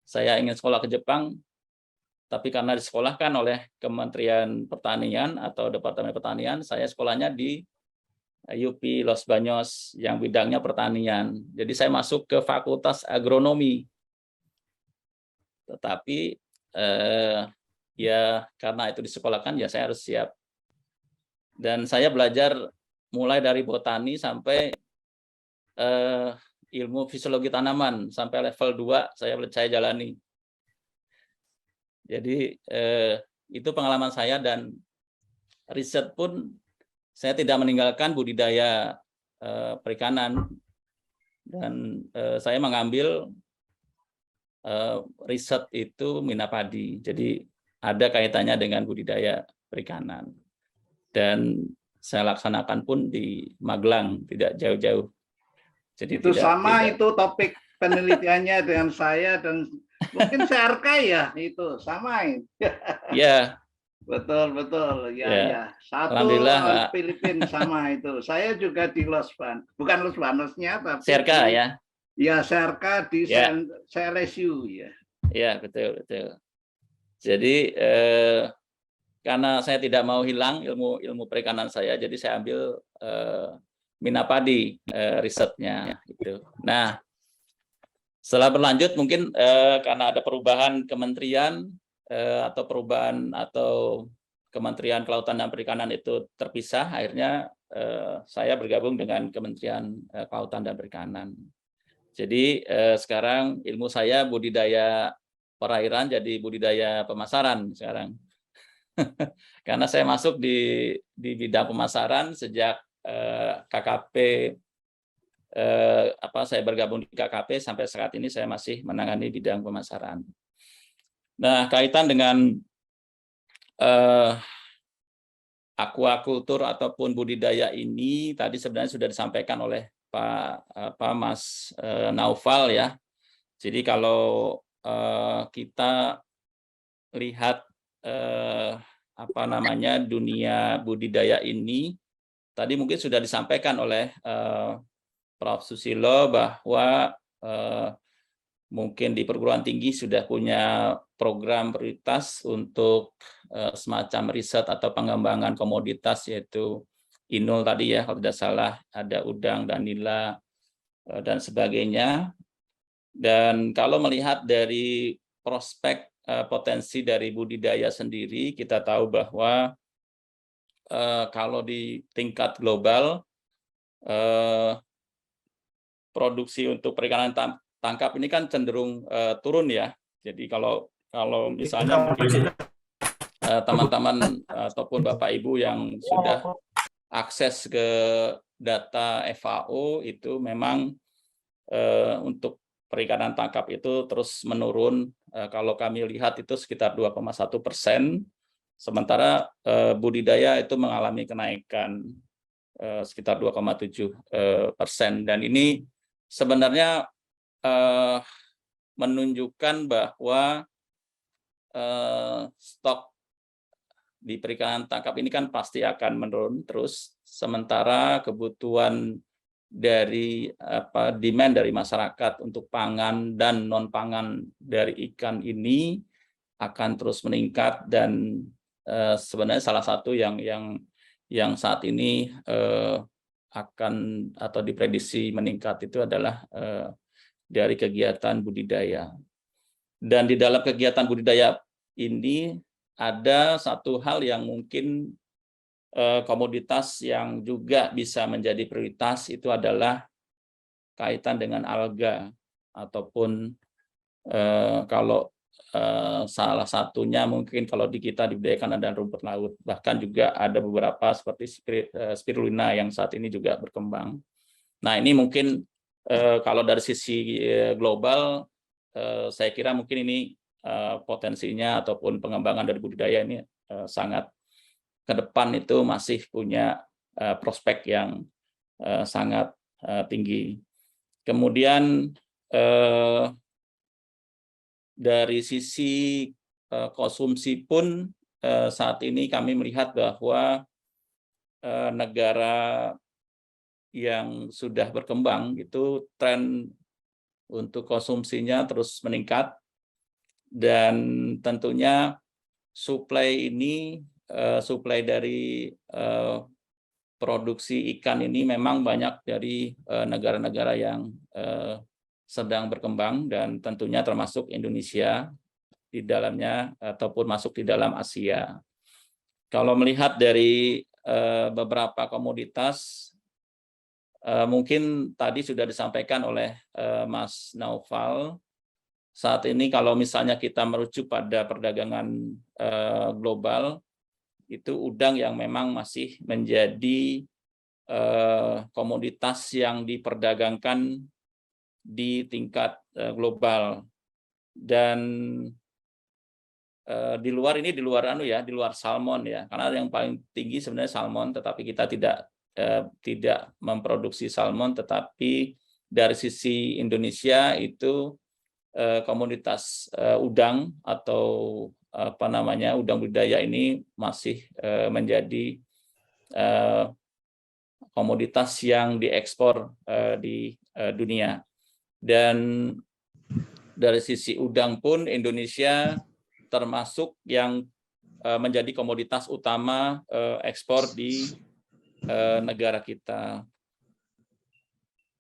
Saya ingin sekolah ke Jepang, tapi karena disekolahkan oleh Kementerian Pertanian atau Departemen Pertanian, saya sekolahnya di UP Los Baños yang bidangnya pertanian. Jadi saya masuk ke Fakultas Agronomi. Tetapi ya karena itu disekolahkan, ya saya harus siap. Dan saya belajar mulai dari botani sampai ilmu fisiologi tanaman sampai level 2 saya jalani. Jadi itu pengalaman saya, dan riset pun saya tidak meninggalkan budidaya perikanan, dan saya mengambil riset itu minapadi. Jadi ada kaitannya dengan budidaya perikanan. Dan saya laksanakan pun di Magelang, tidak jauh-jauh. Jadi itu sama itu topik penelitiannya dengan saya, dan mungkin CRK ya, itu sama. Ya. Betul ya. Satu Filipina sama itu. Saya juga di Los Baños, bukan Los Bañosnya, tapi CRK ya. Ya, CRK di CLSU ya. Ya, betul. Jadi karena saya tidak mau hilang ilmu perikanan saya, jadi saya ambil minapadi risetnya itu. Nah, setelah berlanjut mungkin karena ada perubahan kementerian atau perubahan atau Kementerian Kelautan dan Perikanan itu terpisah, akhirnya saya bergabung dengan Kementerian Kelautan dan Perikanan. Jadi sekarang ilmu saya budidaya perairan jadi budidaya pemasaran sekarang. Karena saya masuk di bidang pemasaran sejak KKP, saya bergabung di KKP sampai saat ini saya masih menangani bidang pemasaran. Nah, kaitan dengan aquacultur ataupun budidaya ini tadi sebenarnya sudah disampaikan oleh Pak Mas Naufal ya. Jadi kalau kita lihat dunia budidaya ini, tadi mungkin sudah disampaikan oleh Prof. Susilo bahwa mungkin di perguruan tinggi sudah punya program prioritas untuk semacam riset atau pengembangan komoditas, yaitu inul tadi ya, kalau tidak salah ada udang dan nila dan sebagainya. Dan kalau melihat dari prospek potensi dari budidaya sendiri, kita tahu bahwa kalau di tingkat global produksi untuk perikanan tangkap ini kan cenderung turun ya. Jadi kalau misalnya teman-teman ataupun Bapak Ibu yang sudah akses ke data FAO, itu memang untuk perikanan tangkap itu terus menurun. Kalau kami lihat itu sekitar 2,1%, sementara budidaya itu mengalami kenaikan sekitar 2,7%. Dan ini sebenarnya menunjukkan bahwa stok di perikanan tangkap ini kan pasti akan menurun terus, sementara kebutuhan dari demand dari masyarakat untuk pangan dan non pangan dari ikan ini akan terus meningkat. Dan sebenarnya salah satu yang saat ini akan atau diprediksi meningkat itu adalah dari kegiatan budidaya. Dan di dalam kegiatan budidaya ini ada satu hal yang mungkin komoditas yang juga bisa menjadi prioritas, itu adalah kaitan dengan alga, ataupun kalau salah satunya mungkin kalau di kita dibudidayakan ada rumput laut, bahkan juga ada beberapa seperti spirulina yang saat ini juga berkembang. Nah, ini mungkin kalau dari sisi global, saya kira mungkin ini potensinya ataupun pengembangan dari budidaya ini sangat ke depan itu masih punya prospek yang sangat tinggi. Kemudian dari sisi konsumsi pun saat ini kami melihat bahwa negara yang sudah berkembang itu tren untuk konsumsinya terus meningkat, dan tentunya suplai dari produksi ikan ini memang banyak dari negara-negara yang sedang berkembang, dan tentunya termasuk Indonesia di dalamnya ataupun masuk di dalam Asia. Kalau melihat dari beberapa komoditas, mungkin tadi sudah disampaikan oleh Mas Naufal, saat ini kalau misalnya kita merujuk pada perdagangan global, itu udang yang memang masih menjadi komoditas yang diperdagangkan di tingkat global. Dan di luar salmon ya, karena yang paling tinggi sebenarnya salmon, tetapi kita tidak memproduksi salmon, tetapi dari sisi Indonesia itu komoditas udang atau udang budidaya ini masih menjadi komoditas yang diekspor di dunia. Dan dari sisi udang pun Indonesia termasuk yang menjadi komoditas utama ekspor di negara kita.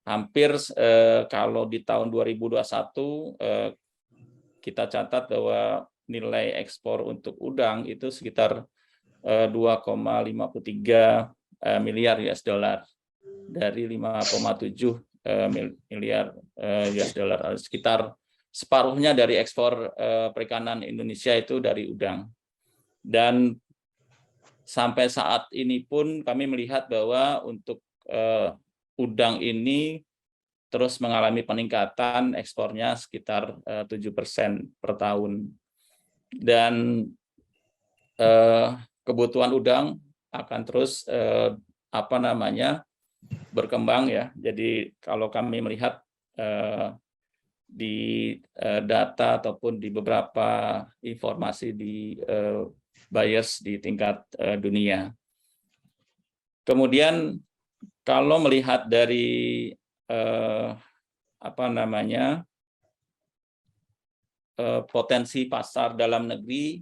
Hampir kalau di tahun 2021 kita catat bahwa nilai ekspor untuk udang itu sekitar 2,53 miliar US dollar dari 5,7 miliar US dollar, sekitar separuhnya dari ekspor perikanan Indonesia itu dari udang. Dan sampai saat ini pun kami melihat bahwa untuk udang ini terus mengalami peningkatan, ekspornya sekitar 7% per tahun. Dan kebutuhan udang akan terus berkembang ya. Jadi kalau kami melihat di data ataupun di beberapa informasi di buyers di tingkat dunia. Kemudian kalau melihat dari potensi pasar dalam negeri,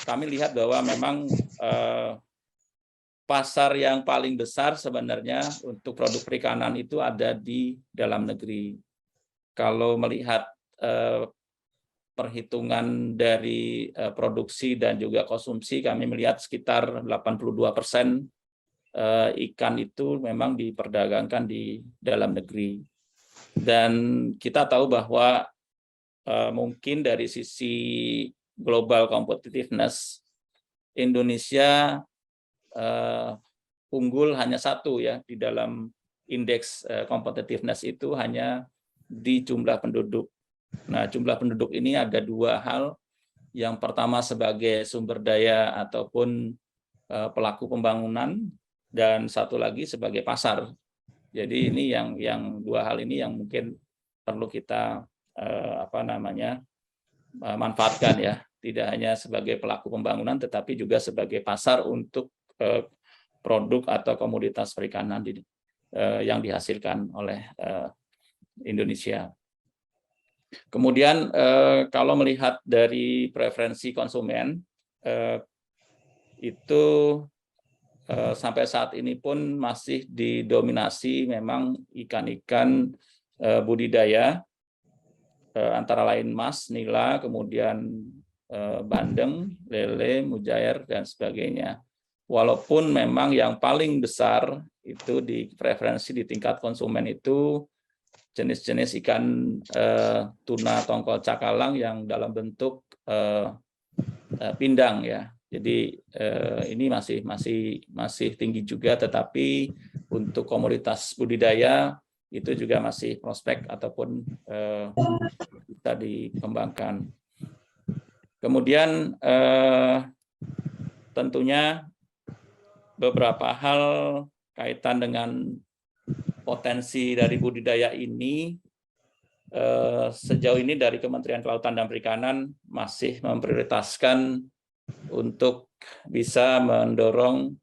kami lihat bahwa memang pasar yang paling besar sebenarnya untuk produk perikanan itu ada di dalam negeri. Kalau melihat perhitungan dari produksi dan juga konsumsi, kami melihat sekitar 82% ikan itu memang diperdagangkan di dalam negeri. Dan kita tahu bahwa mungkin dari sisi global competitiveness, Indonesia unggul hanya satu ya di dalam indeks competitiveness itu, hanya di jumlah penduduk. Nah, jumlah penduduk ini ada dua hal. Yang pertama sebagai sumber daya ataupun pelaku pembangunan, dan satu lagi sebagai pasar. Jadi ini yang dua hal ini yang mungkin perlu kita manfaatkan ya, tidak hanya sebagai pelaku pembangunan tetapi juga sebagai pasar untuk produk atau komoditas perikanan yang dihasilkan oleh Indonesia. Kemudian kalau melihat dari preferensi konsumen, itu sampai saat ini pun masih didominasi memang ikan-ikan budidaya, antara lain mas, nila, kemudian bandeng, lele, mujair, dan sebagainya. Walaupun memang yang paling besar itu di preferensi di tingkat konsumen itu jenis-jenis ikan tuna tongkol cakalang yang dalam bentuk pindang ya. Jadi ini masih tinggi juga, tetapi untuk komoditas budidaya itu juga masih prospek ataupun bisa dikembangkan. Kemudian tentunya beberapa hal kaitan dengan potensi dari budidaya ini sejauh ini dari Kementerian Kelautan dan Perikanan masih memprioritaskan untuk bisa mendorong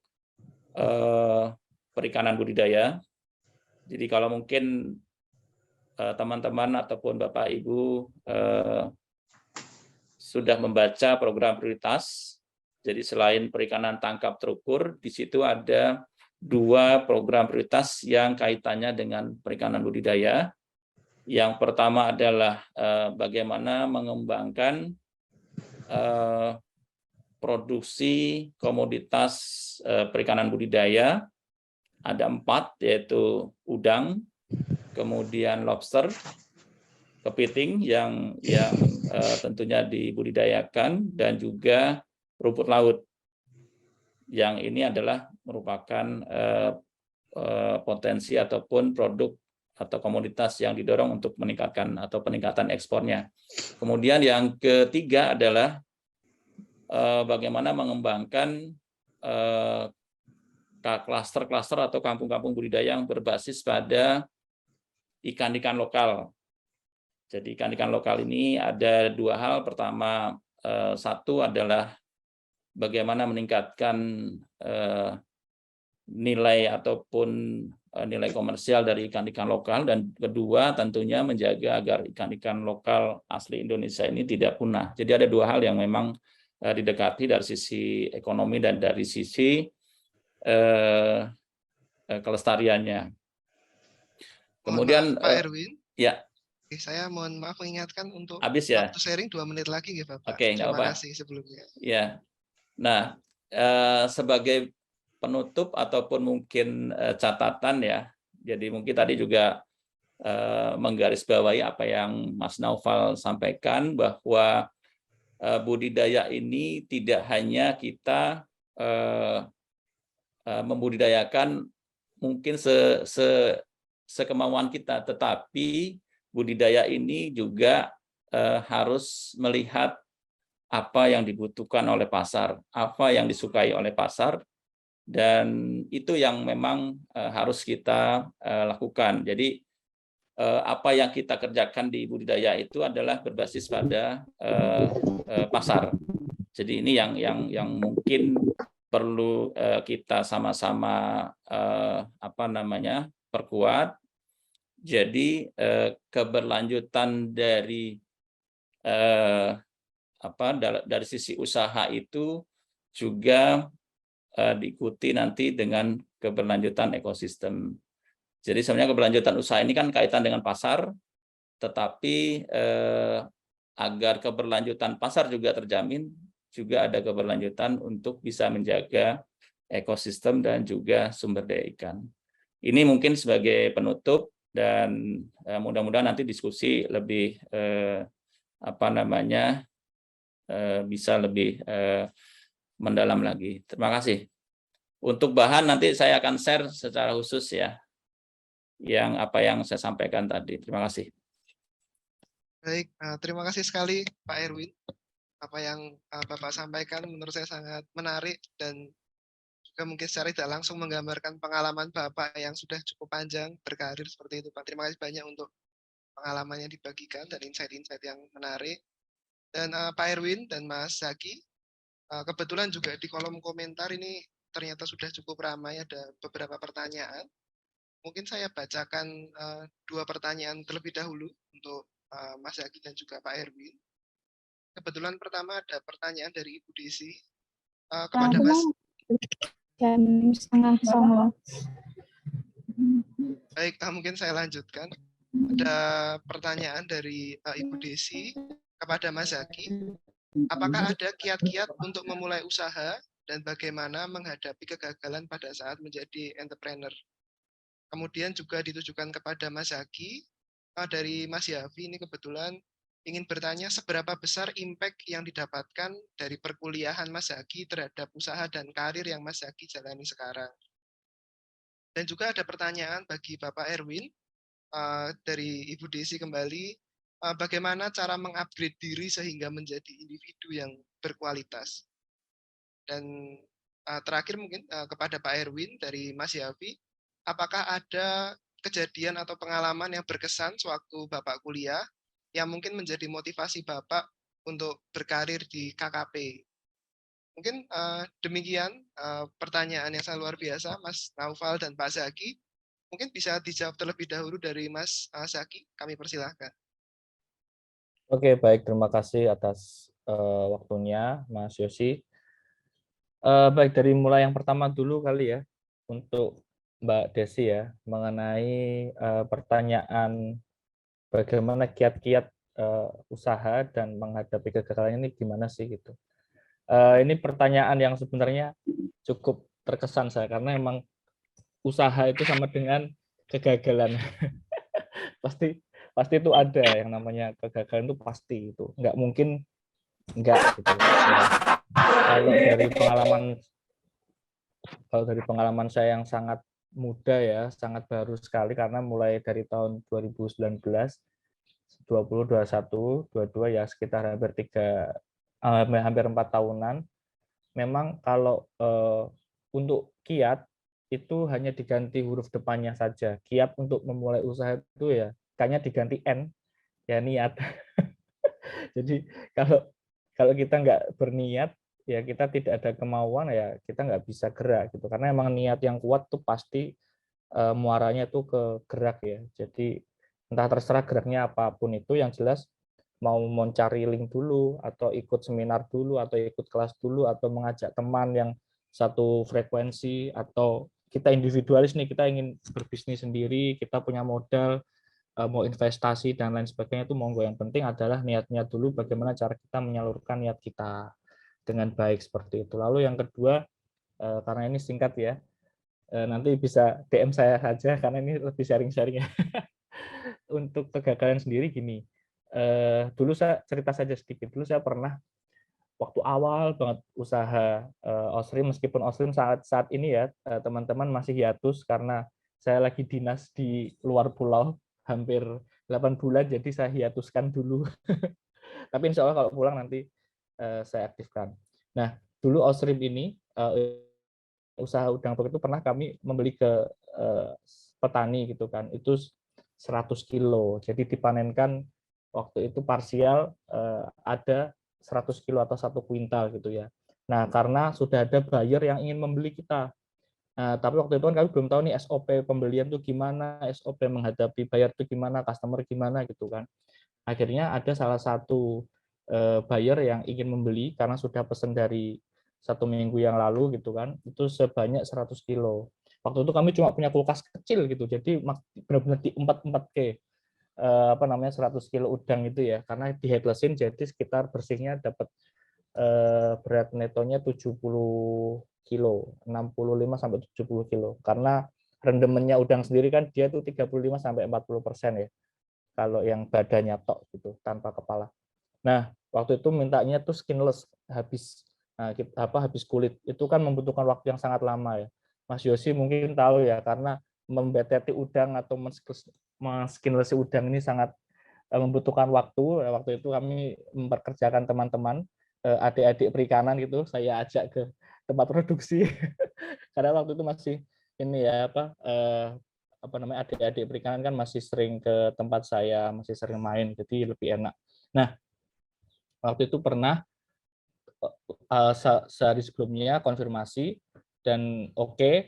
perikanan budidaya. Jadi kalau mungkin teman-teman ataupun Bapak Ibu sudah membaca program prioritas, jadi selain perikanan tangkap terukur, di situ ada 2 program prioritas yang kaitannya dengan perikanan budidaya. Yang pertama adalah bagaimana mengembangkan produksi komoditas perikanan budidaya. Ada 4, yaitu udang, kemudian lobster, kepiting yang tentunya dibudidayakan, dan juga rumput laut. Yang ini adalah merupakan potensi ataupun produk atau komoditas yang didorong untuk meningkatkan atau peningkatan ekspornya. Kemudian yang ketiga adalah bagaimana mengembangkan klaster-klaster atau kampung-kampung budidaya yang berbasis pada ikan-ikan lokal. Jadi ikan-ikan lokal ini ada 2 hal. Pertama, satu adalah bagaimana meningkatkan nilai ataupun nilai komersial dari ikan-ikan lokal, dan kedua tentunya menjaga agar ikan-ikan lokal asli Indonesia ini tidak punah. Jadi ada 2 hal yang memang didekati dari sisi ekonomi dan dari sisi kelestariannya. Kemudian Pak Erwin, ya. Saya mohon maaf mengingatkan untuk habis ya. Waktu sharing 2 menit lagi ya Bapak. Oke, Terima kasih sebelumnya. Ya. Nah, sebagai penutup ataupun mungkin catatan ya. Jadi mungkin tadi juga menggarisbawahi apa yang Mas Naufal sampaikan, bahwa budidaya ini tidak hanya kita membudidayakan mungkin sekemauan kita, tetapi budidaya ini juga harus melihat apa yang dibutuhkan oleh pasar, apa yang disukai oleh pasar, dan itu yang memang harus kita lakukan. Jadi apa yang kita kerjakan di budidaya itu adalah berbasis pada pasar. Jadi ini yang mungkin perlu kita sama-sama perkuat. Jadi keberlanjutan dari dari sisi usaha itu juga diikuti nanti dengan keberlanjutan ekosistem. Jadi sebenarnya keberlanjutan usaha ini kan kaitan dengan pasar, tetapi agar keberlanjutan pasar juga terjamin, juga ada keberlanjutan untuk bisa menjaga ekosistem dan juga sumber daya ikan. Ini mungkin sebagai penutup, dan mudah-mudahan nanti diskusi lebih bisa lebih mendalam lagi. Terima kasih. Untuk bahan nanti saya akan share secara khusus ya, yang saya sampaikan tadi. Terima kasih. Baik, terima kasih sekali Pak Erwin. Apa yang Bapak sampaikan menurut saya sangat menarik, dan juga mungkin secara tidak langsung menggambarkan pengalaman Bapak yang sudah cukup panjang berkarir seperti itu, Pak. Terima kasih banyak untuk pengalaman yang dibagikan dan insight-insight yang menarik. Dan Pak Erwin dan Mas Zaki, kebetulan juga di kolom komentar ini ternyata sudah cukup ramai, ada beberapa pertanyaan. Mungkin saya bacakan 2 pertanyaan terlebih dahulu untuk Mas Zaki dan juga Pak Erwin. Kebetulan pertama ada pertanyaan dari Ibu Desi kepada Mas. 8:30. Baik, mungkin saya lanjutkan. Ada pertanyaan dari Ibu Desi kepada Mas Zaki. Apakah ada kiat-kiat untuk memulai usaha dan bagaimana menghadapi kegagalan pada saat menjadi entrepreneur? Kemudian juga ditujukan kepada Mas Zaki, dari Mas Yafi ini kebetulan ingin bertanya seberapa besar impact yang didapatkan dari perkuliahan Mas Zaki terhadap usaha dan karir yang Mas Zaki jalani sekarang. Dan juga ada pertanyaan bagi Bapak Erwin, dari Ibu Desi kembali, bagaimana cara mengupgrade diri sehingga menjadi individu yang berkualitas. Dan terakhir mungkin kepada Pak Erwin dari Mas Yafi, apakah ada kejadian atau pengalaman yang berkesan sewaktu Bapak kuliah yang mungkin menjadi motivasi Bapak untuk berkarir di KKP? Mungkin demikian pertanyaan yang sangat luar biasa, Mas Naufal dan Pak Zaki. Mungkin bisa dijawab terlebih dahulu dari Mas Zaki, kami persilahkan. Oke, baik. Terima kasih atas waktunya, Mas Yosi. Baik, dari mulai yang pertama dulu kali ya, untuk Mbak Desi ya, mengenai pertanyaan bagaimana kiat-kiat usaha dan menghadapi kegagalan ini gimana sih gitu. Ini pertanyaan yang sebenarnya cukup terkesan saya, karena emang usaha itu sama dengan kegagalan. pasti itu ada yang namanya kegagalan, itu pasti, itu nggak mungkin enggak gitu. Ya. Kalau dari pengalaman saya yang sangat muda ya, sangat baru sekali, karena mulai dari tahun 2019, 20, 21, 22 ya, sekitar hampir 4 tahunan. Memang kalau untuk kiat itu hanya diganti huruf depannya saja. Kiat untuk memulai usaha itu ya kayaknya diganti N, ya niat. Jadi kalau kita nggak berniat, ya kita tidak ada kemauan, ya kita nggak bisa gerak gitu. Karena emang niat yang kuat tuh pasti muaranya tuh ke gerak ya. Jadi entah terserah geraknya apapun itu, yang jelas mau mencari link dulu, atau ikut seminar dulu, atau ikut kelas dulu, atau mengajak teman yang satu frekuensi, atau kita individualis nih, kita ingin berbisnis sendiri, kita punya modal, mau investasi dan lain sebagainya, itu monggo. Yang penting adalah niatnya dulu, bagaimana cara kita menyalurkan niat kita dengan baik seperti itu. Lalu yang kedua, karena ini singkat ya, nanti bisa DM saya saja karena ini lebih sharing-sharing ya. Untuk kegagalan sendiri gini, dulu saya cerita saja sedikit. Dulu saya pernah waktu awal banget usaha Osrim, meskipun Osrim saat ini ya teman-teman masih hiatus karena saya lagi dinas di luar pulau hampir 8 bulan, jadi saya hiatuskan dulu. Tapi insya Allah kalau pulang nanti saya aktifkan. Nah, dulu Osrim ini usaha udang pok itu pernah kami membeli ke petani gitu kan, itu 100 kilo. Jadi dipanenkan waktu itu parsial ada 100 kilo atau 1 kuintal gitu ya. Nah, karena sudah ada buyer yang ingin membeli kita. Nah, tapi waktu itu kan kami belum tahu nih SOP pembelian itu gimana, SOP menghadapi buyer itu gimana, customer gimana gitu kan. Akhirnya ada salah satu buyer yang ingin membeli karena sudah pesan dari 1 minggu yang lalu gitu kan, itu sebanyak 100 kilo. Waktu itu kami cuma punya kulkas kecil gitu, jadi benar-benar diempat-empatke 100 kilo udang itu ya, karena di headlessin jadi sekitar bersihnya dapat berat netonya 70 kilo, 65 sampai 70 kilo. Karena rendemennya udang sendiri kan dia tuh 35 sampai 40% ya. Kalau yang badannya tok gitu, tanpa kepala. Nah, waktu itu mintanya tuh skinless, habis kulit. Itu kan membutuhkan waktu yang sangat lama ya. Mas Yosi mungkin tahu ya, karena membeteti udang atau skinless udang ini sangat membutuhkan waktu. Waktu itu kami memperkerjakan teman-teman adik-adik perikanan gitu, saya ajak ke tempat produksi karena waktu itu masih ini ya adik-adik perikanan kan masih sering ke tempat saya, masih sering main, jadi lebih enak. Nah, waktu itu pernah sehari sebelumnya konfirmasi dan oke.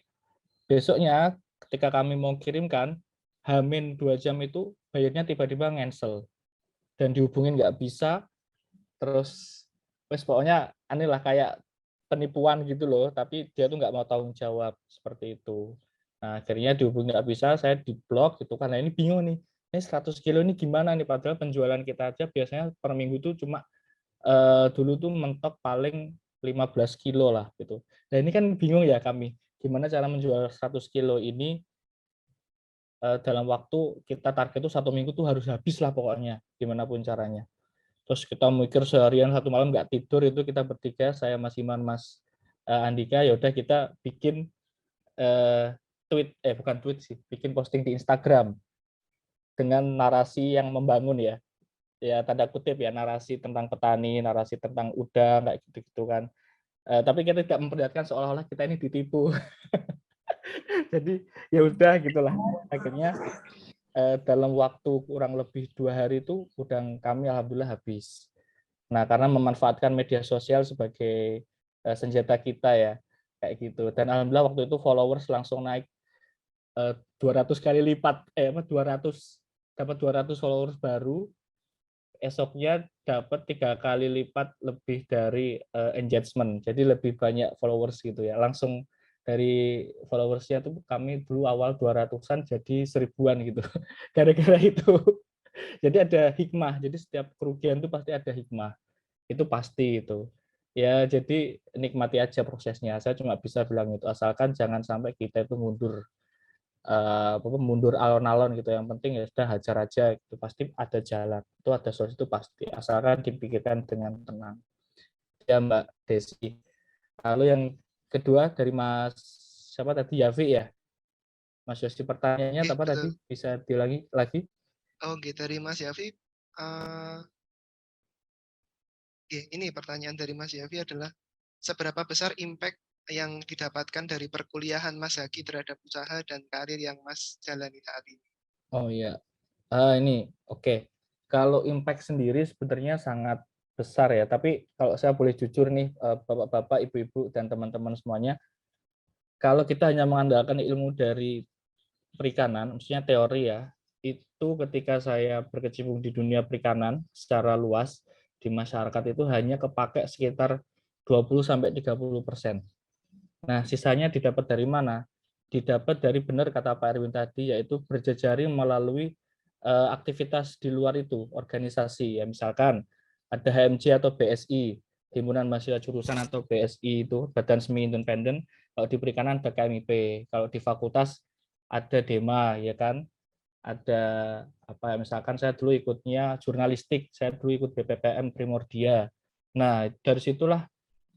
Besoknya ketika kami mau kirimkan, H-2 jam itu bayarnya tiba-tiba cancel dan dihubungin nggak bisa. Terus pokoknya anilah kayak penipuan gitu loh, tapi dia tuh nggak mau tanggung jawab seperti itu. Nah, akhirnya dihubungi nggak bisa, saya diblok gitu kan. Nah, ini bingung nih, ini 100 kilo ini gimana nih, padahal penjualan kita aja biasanya per minggu tuh cuma dulu tuh mentok paling 15 kilo lah gitu. Nah, ini kan bingung ya kami, gimana cara menjual 100 kilo ini dalam waktu kita target tuh 1 minggu tuh harus habis lah pokoknya, gimana pun caranya. Terus kita mikir seharian 1 malam nggak tidur, itu kita bertiga, saya Mas Iman, Mas Andika, ya udah kita bikin bukan tweet sih, bikin posting di Instagram dengan narasi yang membangun ya tanda kutip ya, narasi tentang petani, narasi tentang udang kayak gitu-gitu kan. Tapi kita tidak memperlihatkan seolah-olah kita ini ditipu. Jadi ya udah gitulah. Akhirnya dalam waktu kurang lebih 2 hari itu udang kami alhamdulillah habis. Nah, karena memanfaatkan media sosial sebagai senjata kita ya, kayak gitu. Dan alhamdulillah waktu itu followers langsung naik 200 kali lipat, 200 followers baru. Esoknya dapat 3 kali lipat lebih dari engagement, jadi lebih banyak followers gitu ya. Langsung dari followersnya tuh kami dulu awal 200-an jadi 1000-an gitu, gara-gara itu. Jadi ada hikmah, jadi setiap kerugian itu pasti ada hikmah, itu pasti itu. Ya jadi nikmati aja prosesnya, saya cuma bisa bilang itu, asalkan jangan sampai kita itu mundur alon-alon gitu, yang penting ya sudah hajar aja gitu, pasti ada jalan, itu ada solusi, itu pasti, asalkan dipikirkan dengan tenang ya Mbak Desi. Lalu yang kedua dari Mas siapa tadi, Yafi ya, Mas Yosi, pertanyaannya apa tadi, bisa diulangi lagi? Dari Mas Yafi, ini pertanyaan dari Mas Yafi adalah seberapa besar impact yang didapatkan dari perkuliahan Mas Haki terhadap usaha dan karir yang Mas jalani saat ini? Oh iya, ini oke. Kalau impact sendiri sebenarnya sangat besar ya, tapi kalau saya boleh jujur nih, bapak-bapak, ibu-ibu, dan teman-teman semuanya, kalau kita hanya mengandalkan ilmu dari perikanan, maksudnya teori ya, itu ketika saya berkecimpung di dunia perikanan secara luas, di masyarakat itu hanya kepake sekitar 20-30%. Nah, sisanya didapat dari mana? Didapat dari, benar kata Pak Erwin tadi, yaitu berjejaring melalui aktivitas di luar itu, organisasi. Ya, misalkan ada HMJ atau BSI, Himpunan Mahasiswa Jurusan atau BSI itu, Badan Semi Independen. Kalau di perikanan ada KMIP, kalau di fakultas ada DEMA, ya kan? Ada apa? Misalkan saya dulu ikutnya jurnalistik, saya dulu ikut BPPM Primordia. Nah, dari situlah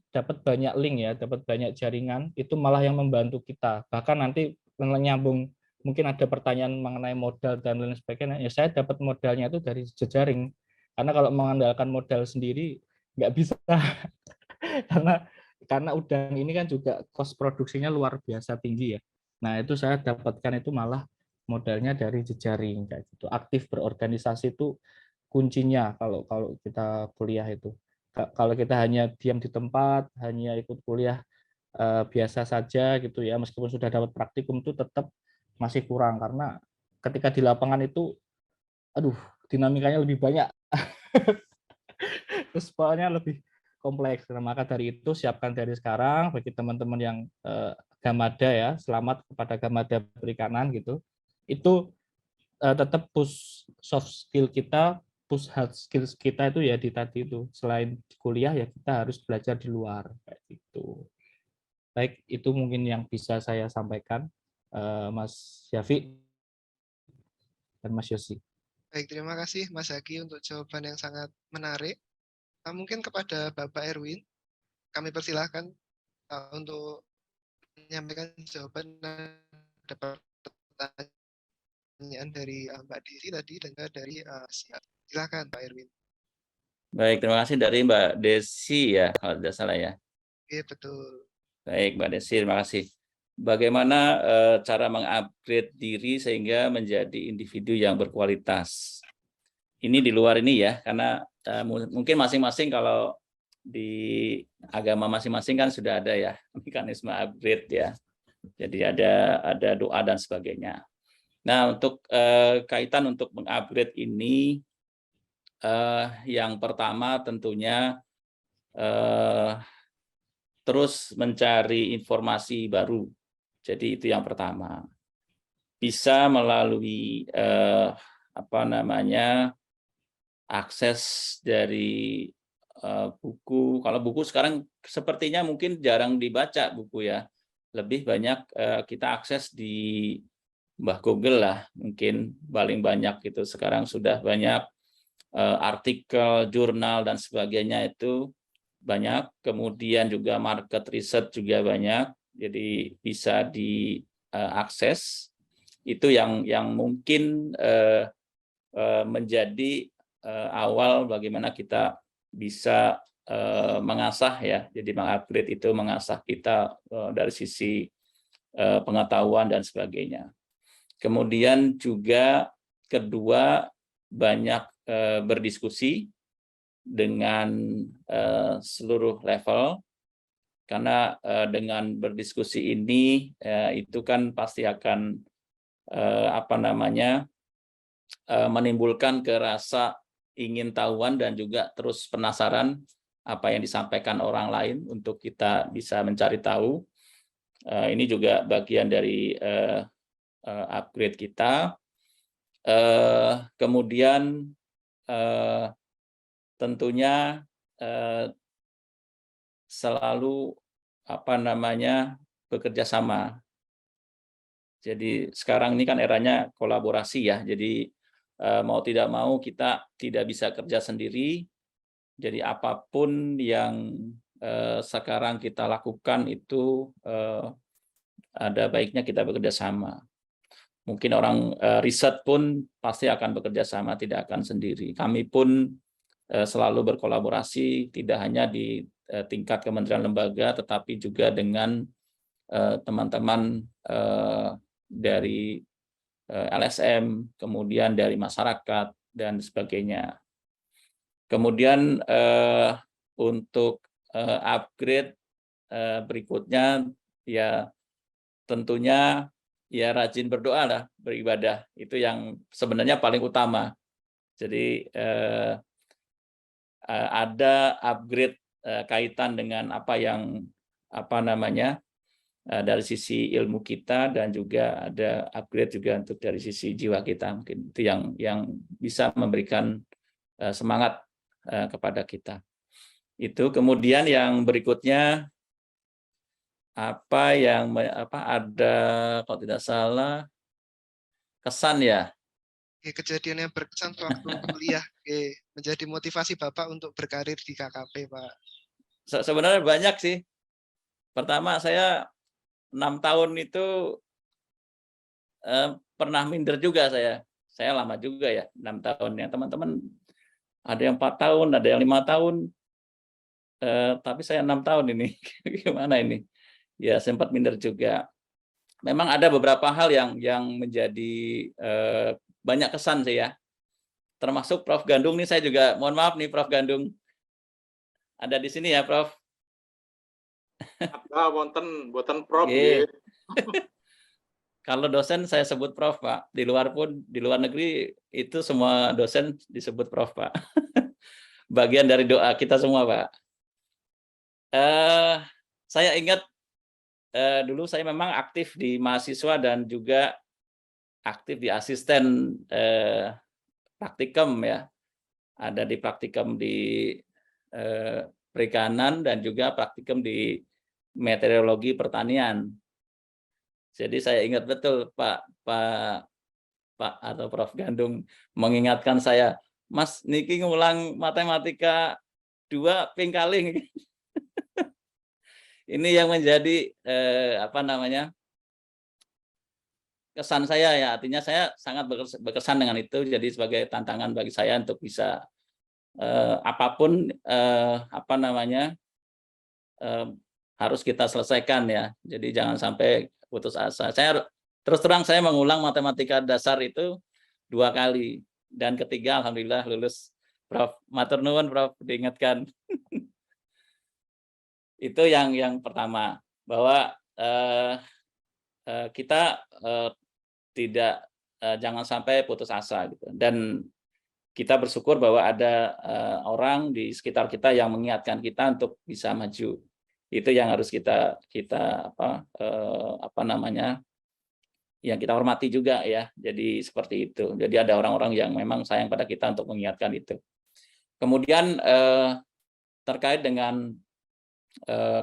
dapat banyak link ya, dapat banyak jaringan, itu malah yang membantu kita. Bahkan nanti nyambung, mungkin ada pertanyaan mengenai modal dan lain sebagainya, ya saya dapat modalnya itu dari jejaring. Karena kalau mengandalkan modal sendiri nggak bisa. karena udang ini kan juga cost produksinya luar biasa tinggi ya. Nah, itu saya dapatkan itu malah modalnya dari jejaring kayak gitu. Aktif berorganisasi itu kuncinya kalau kita kuliah itu. Kalau kita hanya diam di tempat, hanya ikut kuliah biasa saja gitu ya, meskipun sudah dapat praktikum, itu tetap masih kurang, karena ketika di lapangan itu dinamikanya lebih banyak. Terus soalnya lebih kompleks. Nah, maka dari itu siapkan dari sekarang bagi teman-teman yang Gamada ya, selamat kepada Gamada Perikanan gitu. Itu tetap push soft skill kita, push hard skills kita itu ya di tadi itu. Selain kuliah ya kita harus belajar di luar kayak gitu. Baik, itu mungkin yang bisa saya sampaikan, Mas Yafi dan Mas Yosi. Baik, terima kasih Mas Haki untuk jawaban yang sangat menarik. Mungkin kepada Bapak Erwin, kami persilahkan untuk menyampaikan jawaban ada pertanyaan dari Mbak Desi tadi dan juga dari silakan Pak Erwin. Baik, terima kasih dari Mbak Desi ya, kalau tidak salah ya. Oke, betul. Baik, Mbak Desi, terima kasih. Bagaimana cara mengupgrade diri sehingga menjadi individu yang berkualitas? Ini di luar ini ya, karena mungkin masing-masing kalau di agama masing-masing kan sudah ada ya mekanisme upgrade ya. Jadi ada doa dan sebagainya. Nah, untuk kaitan untuk mengupgrade ini, yang pertama tentunya terus mencari informasi baru. Jadi itu yang pertama. Bisa melalui akses dari buku. Kalau buku sekarang sepertinya mungkin jarang dibaca buku ya. Lebih banyak kita akses di Mbah Google lah, mungkin paling banyak itu. Sekarang sudah banyak artikel, jurnal dan sebagainya itu banyak. Kemudian juga market research juga banyak. Jadi bisa diakses. Itu yang mungkin menjadi awal bagaimana kita bisa mengasah ya, jadi mengupgrade itu, mengasah kita dari sisi pengetahuan dan sebagainya. Kemudian juga kedua, banyak berdiskusi dengan seluruh level, karena dengan berdiskusi ini itu kan pasti akan menimbulkan rasa ingin tahuan dan juga terus penasaran apa yang disampaikan orang lain untuk kita bisa mencari tahu. Ini juga bagian dari upgrade kita. Kemudian tentunya selalu bekerja sama. Jadi sekarang ini kan eranya kolaborasi ya. Jadi mau tidak mau kita tidak bisa kerja sendiri. Jadi apapun yang sekarang kita lakukan itu ada baiknya kita bekerja sama. Mungkin orang riset pun pasti akan bekerja sama, tidak akan sendiri. Kami pun selalu berkolaborasi, tidak hanya di tingkat kementerian lembaga, tetapi juga dengan teman-teman dari LSM, kemudian dari masyarakat, dan sebagainya. Kemudian untuk upgrade berikutnya, ya tentunya ya rajin berdoa lah, beribadah. Itu yang sebenarnya paling utama. Jadi ada upgrade kaitan dengan dari sisi ilmu kita, dan juga ada upgrade juga untuk dari sisi jiwa kita. Mungkin itu yang bisa memberikan semangat kepada kita. Itu kemudian yang berikutnya ada kalau tidak salah kesan ya. Kejadian yang berkesan waktu kuliah menjadi motivasi Bapak untuk berkarir di KKP, Pak. Sebenarnya banyak sih. Pertama, saya 6 tahun itu pernah minder juga saya. Saya lama juga ya, 6 tahun. Yang teman-teman ada yang 4 tahun, ada yang 5 tahun. Tapi saya 6 tahun ini. Gimana ini? Ya sempat minder juga. Memang ada beberapa hal yang menjadi banyak kesan sih ya. Termasuk Prof. Gandung nih, saya juga mohon maaf nih Prof. Gandung. Ada di sini ya, Prof. Ada wonten Prof. Kalau dosen saya sebut Prof, Pak. Di luar negeri itu semua dosen disebut Prof, Pak. Bagian dari doa kita semua, Pak. Saya ingat dulu saya memang aktif di mahasiswa dan juga aktif di asisten praktikum ya. Ada di praktikum di perikanan dan juga praktikum di meteorologi pertanian. Jadi saya ingat betul Pak atau Prof. Gandung mengingatkan saya, Mas niki ngulang matematika 2 ping kalih. Ini yang menjadi kesan saya ya, artinya saya sangat berkesan dengan itu. Jadi sebagai tantangan bagi saya untuk bisa apapun harus kita selesaikan ya. Jadi jangan sampai putus asa. Saya terus terang saya mengulang matematika dasar itu 2 kali, dan ketiga alhamdulillah lulus. Prof, matur nuwun Prof diingatkan. Itu yang pertama, bahwa kita jangan sampai putus asa gitu. Dan kita bersyukur bahwa ada orang di sekitar kita yang mengingatkan kita untuk bisa maju. Itu yang harus kita yang kita hormati juga ya. Jadi seperti itu. Jadi ada orang-orang yang memang sayang pada kita untuk mengingatkan itu. Kemudian terkait dengan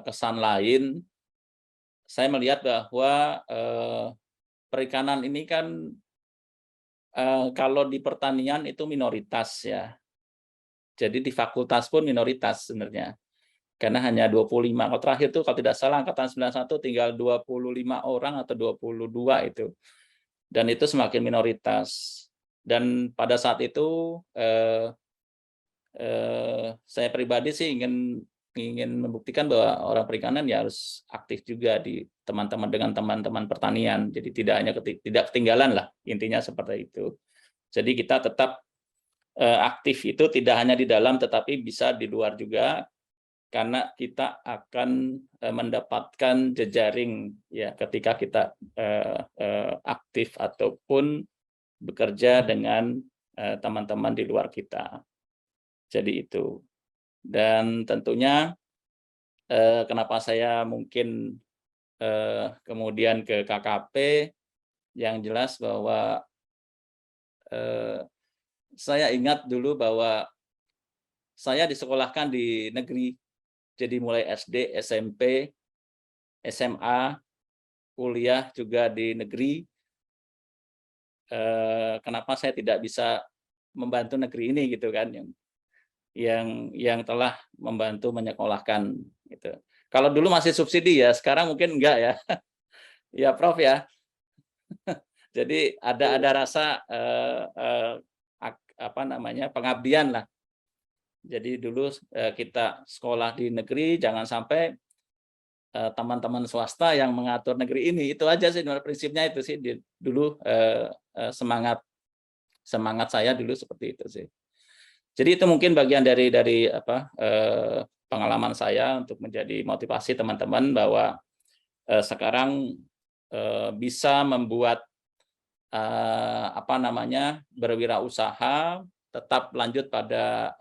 kesan lain, saya melihat bahwa perikanan ini kan kalau di pertanian itu minoritas ya. Jadi di fakultas pun minoritas sebenarnya. Karena hanya 25. Kalau terakhir tuh kalau tidak salah angkatan 91 tinggal 25 orang atau 22 itu. Dan itu semakin minoritas. Dan pada saat itu saya pribadi sih ingin membuktikan bahwa orang perikanan ya harus aktif juga di teman-teman dengan teman-teman pertanian. Jadi tidak hanya tidak ketinggalan lah, intinya seperti itu. Jadi kita tetap aktif itu tidak hanya di dalam tetapi bisa di luar juga, karena kita akan mendapatkan jejaring ya ketika kita aktif ataupun bekerja dengan teman-teman di luar kita. Jadi itu. Dan tentunya kenapa saya mungkin kemudian ke KKP, yang jelas bahwa saya ingat dulu bahwa saya disekolahkan di negeri. Jadi mulai SD, SMP, SMA, kuliah juga di negeri. Kenapa saya tidak bisa membantu negeri ini gitu kan, yang telah membantu menyekolahkan gitu. Kalau dulu masih subsidi ya, sekarang mungkin enggak ya. Ya Prof ya. Jadi ada rasa pengabdian lah. Jadi dulu kita sekolah di negeri, jangan sampai teman-teman swasta yang mengatur negeri ini. Itu aja sih prinsipnya itu sih dulu semangat saya dulu seperti itu sih. Jadi itu mungkin bagian dari pengalaman saya untuk menjadi motivasi teman-teman bahwa sekarang bisa membuat berwirausaha, tetap lanjut pada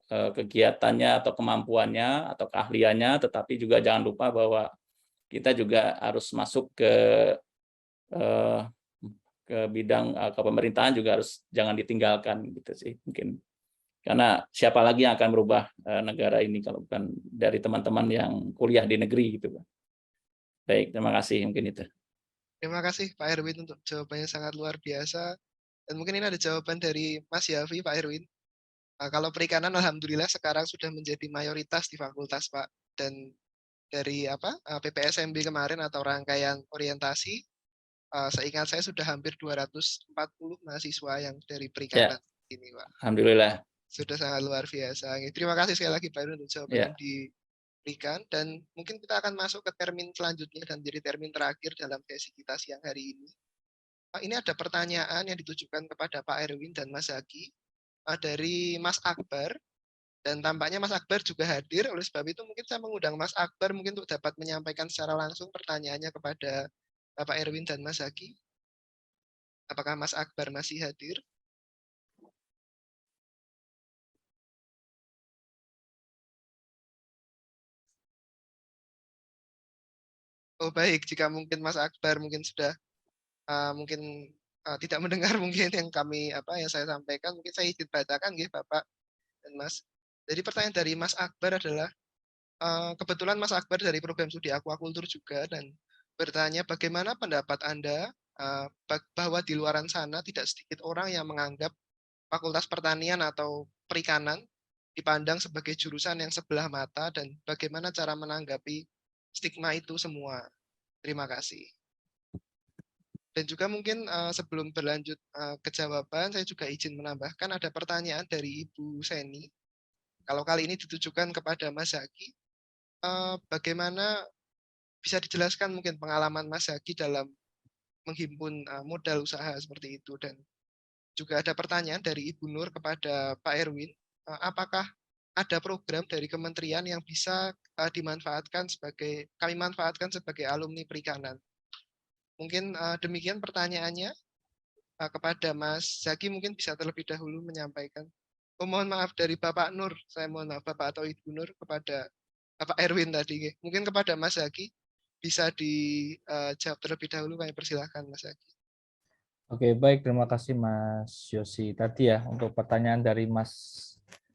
kegiatannya atau kemampuannya atau keahliannya, tetapi juga jangan lupa bahwa kita juga harus masuk ke bidang kepemerintahan, juga harus jangan ditinggalkan gitu sih mungkin. Karena siapa lagi yang akan merubah negara ini kalau bukan dari teman-teman yang kuliah di negeri gitu. Baik, terima kasih mungkin itu. Terima kasih Pak Erwin untuk jawabannya sangat luar biasa. Dan mungkin ini ada jawaban dari Mas Yafi, Pak Erwin. Kalau perikanan alhamdulillah sekarang sudah menjadi mayoritas di fakultas Pak. Dan dari PPSMB kemarin atau rangkaian orientasi, seingat saya sudah hampir 240 mahasiswa yang dari perikanan ini Pak. Alhamdulillah. Sudah sangat luar biasa. Terima kasih sekali lagi Pak Erwin untuk jawaban yang diberikan. Dan mungkin kita akan masuk ke termin selanjutnya dan jadi termin terakhir dalam sesi kita siang hari ini. Ini ada pertanyaan yang ditujukan kepada Pak Erwin dan Mas Zaki dari Mas Akbar, dan tampaknya Mas Akbar juga hadir. Oleh sebab itu mungkin saya mengundang Mas Akbar mungkin untuk dapat menyampaikan secara langsung pertanyaannya kepada Bapak Erwin dan Mas Zaki. Apakah Mas Akbar masih hadir? Oh baik, jika mungkin Mas Akbar mungkin sudah tidak mendengar mungkin yang yang saya sampaikan, mungkin saya izin bacakan nggih Bapak dan Mas. Jadi pertanyaan dari Mas Akbar adalah, kebetulan Mas Akbar dari program studi aquaculture juga, dan bertanya bagaimana pendapat Anda bahwa di luaran sana tidak sedikit orang yang menganggap Fakultas Pertanian atau Perikanan dipandang sebagai jurusan yang sebelah mata, dan bagaimana cara menanggapi stigma itu semua. Terima kasih. Dan juga mungkin sebelum berlanjut ke jawaban, saya juga izin menambahkan ada pertanyaan dari Ibu Seni. Kalau kali ini ditujukan kepada Mas Zaki, bagaimana bisa dijelaskan mungkin pengalaman Mas Zaki dalam menghimpun modal usaha seperti itu. Dan juga ada pertanyaan dari Ibu Nur kepada Pak Erwin, apakah ada program dari kementerian yang bisa kami manfaatkan sebagai alumni perikanan. Mungkin demikian pertanyaannya. Kepada Mas Zaki mungkin bisa terlebih dahulu menyampaikan. mohon maaf dari Bapak Nur, saya mohon maaf Bapak atau Ibu Nur kepada Bapak Erwin tadi. Mungkin kepada Mas Zaki bisa dijawab terlebih dahulu, kami persilahkan Mas Zaki. Oke, baik, terima kasih Mas Yosi. Tadi ya untuk pertanyaan dari Mas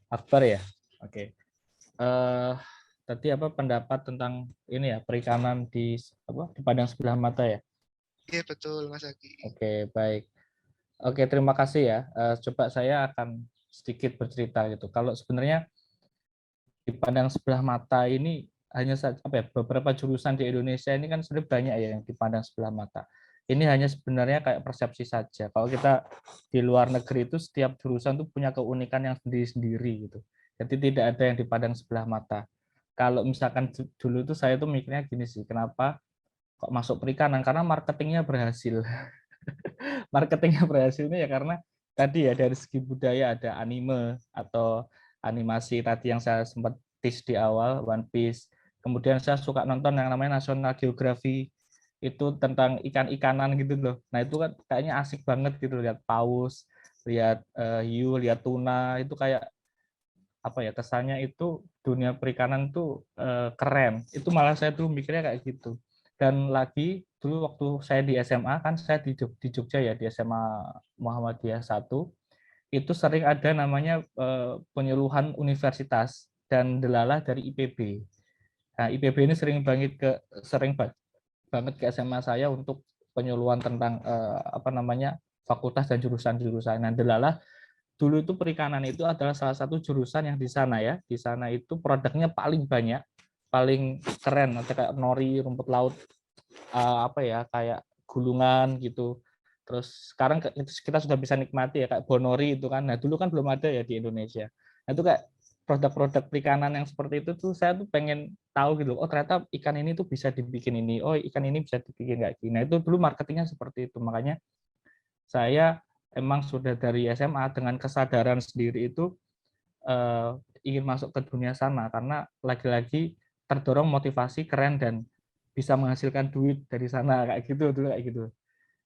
Akbar ya. Oke. Tadi apa pendapat tentang ini ya perikanan di padang sebelah mata ya? Iya betul Mas Zaki. Oke, baik. Oke, terima kasih ya. Coba saya akan sedikit bercerita gitu. Kalau sebenarnya di pandang sebelah mata ini hanya beberapa jurusan di Indonesia ini kan sebenarnya banyak ya yang dipandang sebelah mata. Ini hanya sebenarnya kayak persepsi saja. Kalau kita di luar negeri itu setiap jurusan itu punya keunikan yang sendiri-sendiri gitu. Jadi tidak ada yang dipandang sebelah mata. Kalau misalkan dulu itu saya tuh mikirnya gini sih, kenapa kok masuk perikanan? Karena marketingnya berhasil. Marketingnya berhasil ini ya karena tadi ya dari segi budaya ada anime atau animasi tadi yang saya sempat tease di awal, One Piece. Kemudian saya suka nonton yang namanya National Geography, itu tentang ikan-ikanan gitu loh. Nah itu kan kayaknya asik banget gitu, lihat paus, lihat hiu, lihat tuna, itu kayak apa ya, kesannya itu dunia perikanan tuh keren. Itu malah saya tuh mikirnya kayak gitu. Dan lagi dulu waktu saya di SMA kan saya di Jogja ya, di SMA Muhammadiyah 1, itu sering ada namanya penyuluhan universitas dan delalah dari IPB. Nah, IPB ini sering banget ke SMA saya untuk penyuluhan tentang fakultas dan jurusan-jurusan. Nah, delalah dulu itu perikanan itu adalah salah satu jurusan yang di sana ya. Di sana itu produknya paling banyak, paling keren, ada kayak nori, rumput laut, kayak gulungan gitu. Terus sekarang kita sudah bisa nikmati ya kayak bonori itu kan. Nah, dulu kan belum ada ya di Indonesia. Nah, itu kayak produk-produk perikanan yang seperti itu tuh saya tuh pengen tahu gitu. Oh, ternyata ikan ini tuh bisa dibikin ini. Oh, ikan ini bisa dibikin kayak gini. Nah, itu dulu marketingnya seperti itu. Makanya saya emang sudah dari SMA dengan kesadaran sendiri itu ingin masuk ke dunia sana karena lagi-lagi terdorong motivasi keren dan bisa menghasilkan duit dari sana kayak gitu dulu kayak gitu.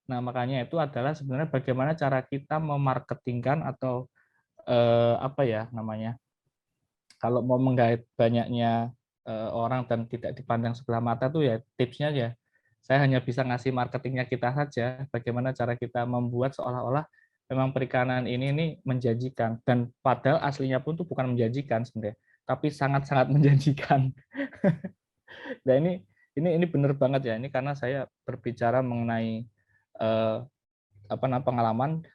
Nah, makanya itu adalah sebenarnya bagaimana cara kita memarketingkan atau kalau mau menggait banyaknya orang dan tidak dipandang sebelah mata tuh ya tipsnya ya saya hanya bisa ngasih marketingnya kita saja, bagaimana cara kita membuat seolah-olah memang perikanan ini nih menjanjikan, dan padahal aslinya pun tuh bukan menjanjikan sebenarnya, tapi sangat-sangat menjanjikan. Nah ini benar banget ya, ini karena saya berbicara mengenai pengalaman.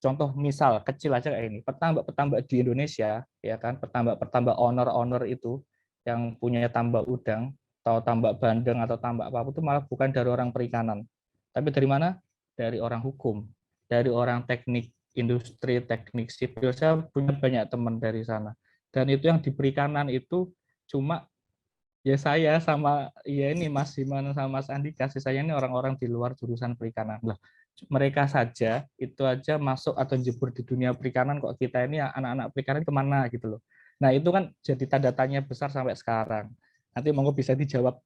Contoh misal kecil aja kayak ini, petambak di Indonesia ya kan, petambak owner itu yang punya tambak udang atau tambak bandeng atau tambak apa itu malah bukan dari orang perikanan, tapi dari mana? Dari orang hukum, dari orang teknik industri, teknik sipil. Saya punya banyak teman dari sana, dan itu yang di perikanan itu cuma ya saya sama ya ini Mas Himan sama Mas Andika, sisanya ini orang-orang di luar jurusan perikanan. Lah, mereka saja itu aja masuk atau jebur di dunia perikanan, kok kita ini anak-anak perikanan kemana gitu loh. Nah itu kan jadi tanda tanya besar sampai sekarang. Nanti monggo bisa dijawab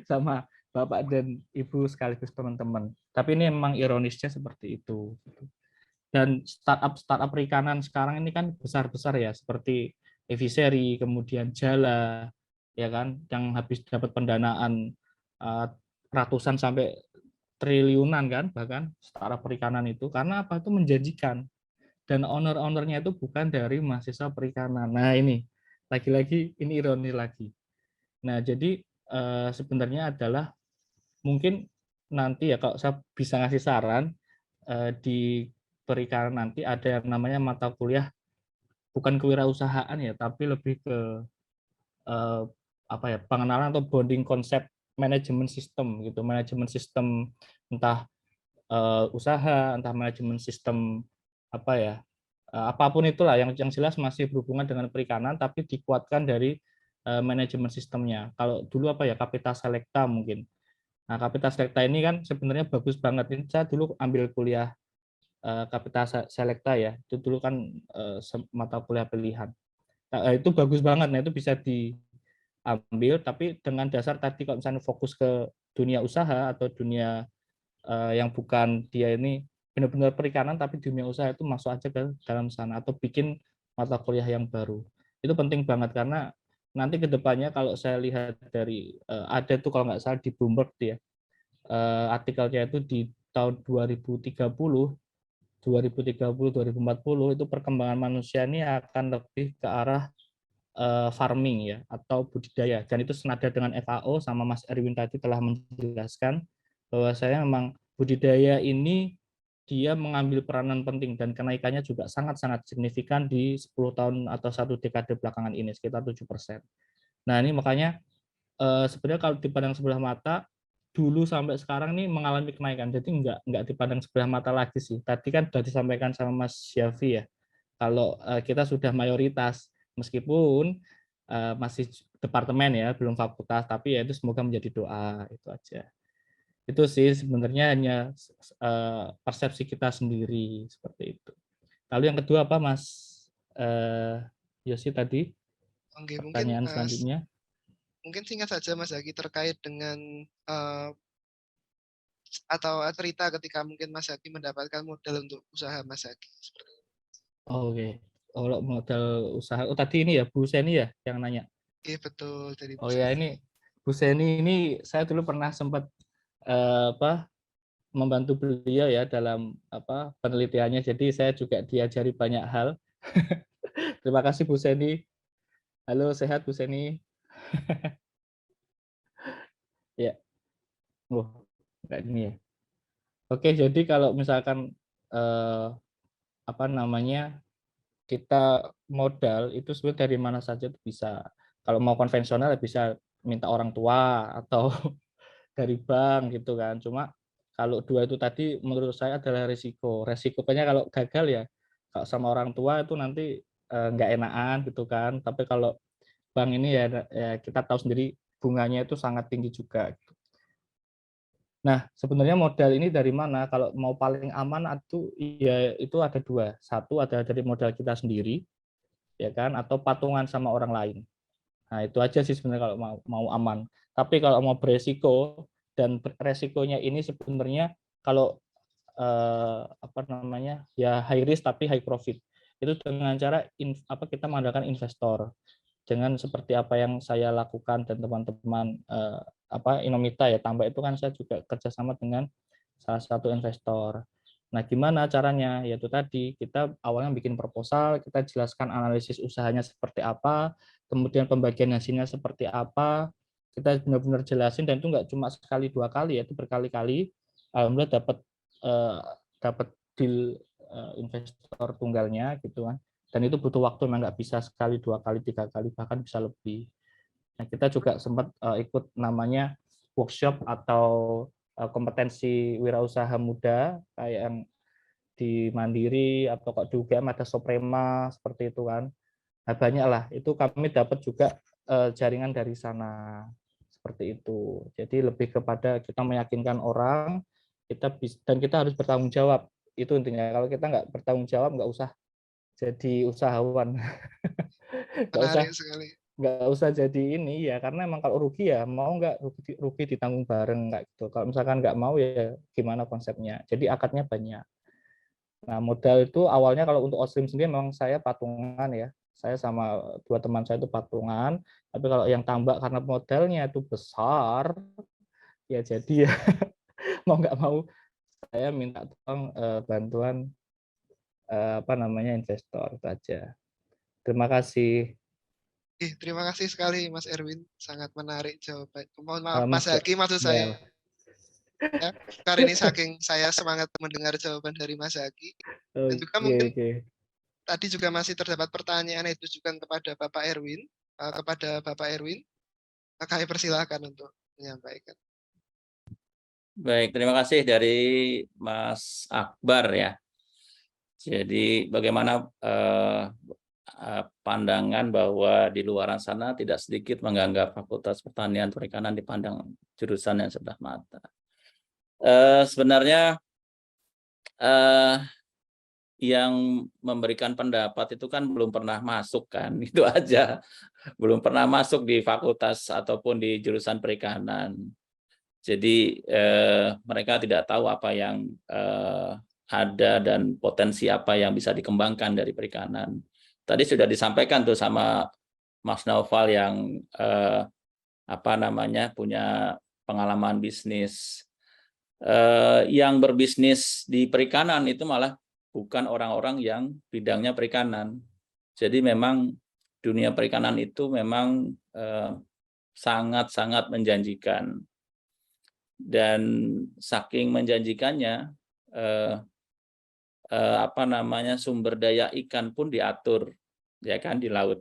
sama Bapak dan Ibu sekaligus teman-teman. Tapi ini memang ironisnya seperti itu. Dan startup perikanan sekarang ini kan besar-besar ya, seperti Eviseri, kemudian Jala, ya kan, yang habis dapat pendanaan ratusan sampai triliunan kan, bahkan startup perikanan itu karena apa? Itu menjanjikan, dan owner-ownernya itu bukan dari mahasiswa perikanan. Nah ini lagi-lagi ini ironi lagi. Nah jadi sebenarnya adalah mungkin nanti ya kalau saya bisa ngasih saran, di perikanan nanti ada yang namanya mata kuliah bukan kewirausahaan ya, tapi lebih ke pengenalan atau bonding konsep manajemen sistem gitu, manajemen sistem entah usaha, entah manajemen sistem apapun itulah, yang jelas masih berhubungan dengan perikanan tapi dikuatkan dari manajemen sistemnya. Kalau dulu Kapital Selekta mungkin. Nah, Kapital Selekta ini kan sebenarnya bagus banget. Ini saya dulu ambil kuliah Kapital Selekta ya. Itu dulu kan mata kuliah pilihan. Nah, itu bagus banget. Nah, itu bisa diambil, tapi dengan dasar tadi kalau misalnya fokus ke dunia usaha atau dunia yang bukan dia ini benar-benar perikanan tapi dunia usaha itu masuk aja ke dalam sana atau bikin mata kuliah yang baru. Itu penting banget karena nanti ke depannya kalau saya lihat dari ada tuh kalau nggak salah di Bloomberg ya, artikelnya itu di tahun 2030, 2040 itu perkembangan manusia ini akan lebih ke arah farming ya atau budidaya, dan itu senada dengan FAO sama Mas Erwin tadi telah menjelaskan bahwa saya memang budidaya ini dia mengambil peranan penting dan kenaikannya juga sangat-sangat signifikan di 10 tahun atau 1 dekade belakangan ini sekitar 7%. Nah ini makanya sebenarnya kalau dipandang sebelah mata dulu sampai sekarang ini mengalami kenaikan, jadi nggak dipandang sebelah mata lagi sih. Tadi kan sudah disampaikan sama Mas Syafi ya, kalau kita sudah mayoritas meskipun masih departemen ya, belum fakultas, tapi ya itu semoga menjadi doa, itu aja. Itu sih sebenarnya hanya persepsi kita sendiri seperti itu. Lalu yang kedua apa Mas Yosi tadi? Oke, Pertanyaan selanjutnya. Mungkin singkat saja Mas Zaki terkait dengan atau cerita ketika mungkin Mas Zaki mendapatkan modal untuk usaha Mas Zaki. Oh, oke. Kalau modal usaha, oh tadi ini ya Bu Seni ya yang nanya. Iya betul dari Bu Oh ya, ini Bu Seni ini saya dulu pernah sempat membantu beliau ya dalam penelitiannya, jadi saya juga diajari banyak hal. Terima kasih Bu Seni. Halo, sehat Bu Seni? Ya. Oh, enggak ini ya. Oke, jadi kalau misalkan kita modal itu sebenarnya dari mana saja itu bisa. Kalau mau konvensional bisa minta orang tua atau dari bank gitu kan. Cuma kalau dua itu tadi menurut saya adalah risiko. Resikonya kalau gagal ya kalau sama orang tua itu nanti nggak enakan gitu kan. Tapi kalau bank ini ya kita tahu sendiri bunganya itu sangat tinggi juga. Nah, sebenarnya modal ini dari mana? Kalau mau paling aman itu ada dua. Satu ada dari modal kita sendiri, ya kan, atau patungan sama orang lain. Nah, itu aja sih sebenarnya kalau mau aman. Tapi kalau mau beresiko, dan resikonya ini sebenarnya kalau ya high risk tapi high profit. Itu dengan cara kita mengandalkan investor. Dengan seperti apa yang saya lakukan dan teman-teman Inomita ya, tambah itu kan saya juga kerjasama dengan salah satu investor. Nah, gimana caranya? Yaitu tadi kita awalnya bikin proposal, kita jelaskan analisis usahanya seperti apa, kemudian pembagian hasilnya seperti apa, kita benar-benar jelasin, dan itu nggak cuma sekali dua kali, yaitu berkali-kali. Alhamdulillah dapat deal investor tunggalnya gitu kan. Dan itu butuh waktu, memang nggak bisa sekali, dua kali, tiga kali, bahkan bisa lebih. Nah, kita juga sempat ikut namanya workshop atau kompetensi wirausaha muda kayak yang di Mandiri atau kok di UGM ada Soprema seperti itu kan. Nah, banyak lah, itu kami dapat juga jaringan dari sana seperti itu. Jadi lebih kepada kita meyakinkan orang, dan kita harus bertanggung jawab. Itu intinya. Kalau kita nggak bertanggung jawab, nggak usah jadi usahawan. Nggak usah jadi ini ya, karena emang kalau rugi ya mau nggak rugi ditanggung bareng nggak gitu. Kalau misalkan nggak mau ya gimana konsepnya. Jadi akadnya banyak. Nah, modal itu awalnya kalau untuk Outstream sendiri memang saya patungan ya. Saya sama dua teman saya itu patungan. Tapi kalau yang tambak karena modalnya itu besar, ya jadi ya mau nggak mau saya minta tolong bantuan investor itu aja. Terima kasih. Terima kasih sekali Mas Erwin, sangat menarik jawaban. Mohon maaf Mas Zaki, maksud saya. Ya, karena ini saking saya semangat mendengar jawaban dari Mas Zaki. Dan juga mungkin tadi juga masih terdapat pertanyaan yang ditujukan kepada Bapak Erwin. Kami persilahkan untuk menyampaikan. Baik, terima kasih dari Mas Akbar ya. Jadi bagaimana pandangan bahwa di luar sana tidak sedikit menganggap Fakultas Pertanian Perikanan dipandang jurusan yang sebelah mata. Sebenarnya yang memberikan pendapat itu kan belum pernah masuk kan, itu aja. Belum pernah masuk di fakultas ataupun di jurusan perikanan. Jadi mereka tidak tahu apa yang ada dan potensi apa yang bisa dikembangkan dari perikanan. Tadi sudah disampaikan tuh sama Mas Naufal yang punya pengalaman bisnis. Yang berbisnis di perikanan itu malah bukan orang-orang yang bidangnya perikanan. Jadi memang dunia perikanan itu memang sangat-sangat menjanjikan. Dan saking menjanjikannya, sumber daya ikan pun diatur, ya kan, di laut,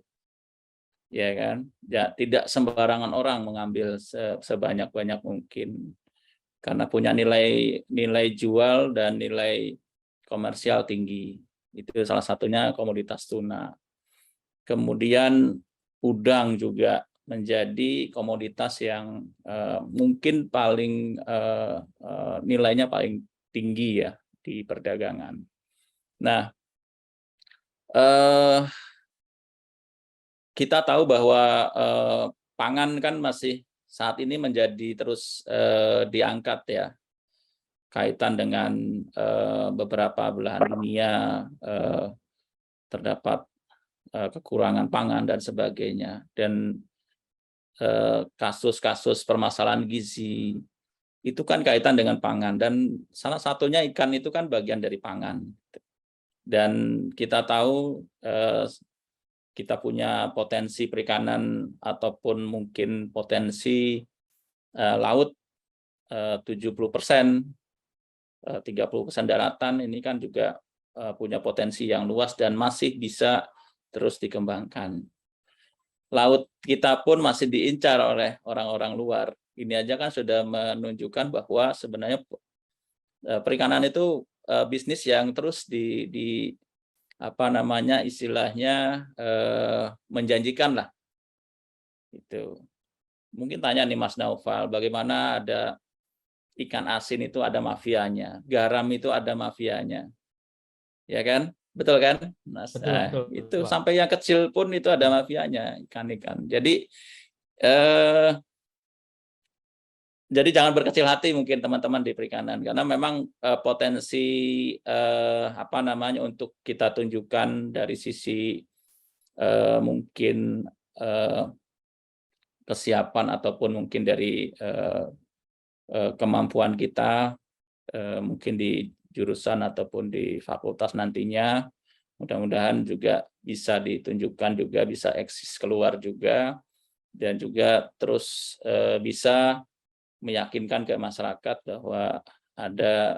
ya kan. Ya, tidak sembarangan orang mengambil sebanyak-banyak mungkin, karena punya nilai jual dan nilai komersial tinggi. Itu salah satunya komoditas tuna. Kemudian udang juga menjadi komoditas yang mungkin paling nilainya paling tinggi ya di perdagangan. Nah, kita tahu bahwa pangan kan masih saat ini menjadi terus diangkat ya, kaitan dengan beberapa belahan dunia terdapat kekurangan pangan dan sebagainya, dan kasus-kasus permasalahan gizi itu kan kaitan dengan pangan, dan salah satunya ikan itu kan bagian dari pangan. Dan kita tahu kita punya potensi perikanan ataupun mungkin potensi laut 70%, 30% daratan, ini kan juga punya potensi yang luas dan masih bisa terus dikembangkan. Laut kita pun masih diincar oleh orang-orang luar. Ini aja kan sudah menunjukkan bahwa sebenarnya perikanan itu bisnis yang terus istilahnya menjanjikan lah. Itu. Mungkin tanya nih Mas Naufal, bagaimana ada ikan asin itu ada mafianya, garam itu ada mafianya, ya kan? Betul kan, Mas? Betul, itu Pak. Sampai yang kecil pun itu ada mafianya, ikan-ikan. Jadi jangan berkecil hati mungkin teman-teman di perikanan, karena memang potensi untuk kita tunjukkan dari sisi mungkin kesiapan ataupun mungkin dari kemampuan kita, mungkin di jurusan ataupun di fakultas nantinya, mudah-mudahan juga bisa ditunjukkan, juga bisa eksis keluar juga, dan juga terus bisa meyakinkan ke masyarakat bahwa ada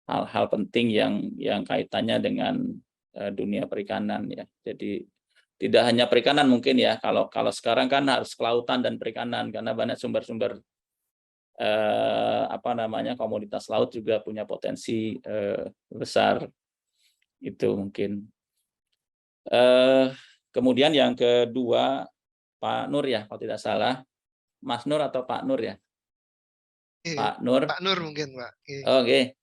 hal-hal penting yang kaitannya dengan dunia perikanan ya. Jadi tidak hanya perikanan mungkin ya, kalau sekarang kan harus kelautan dan perikanan, karena banyak sumber-sumber komoditas laut juga punya potensi besar. Itu mungkin. Kemudian yang kedua, Pak Nur ya, kalau tidak salah. Mas Nur atau Pak Nur ya? Pak Nur. Pak Nur mungkin, Pak. Oke.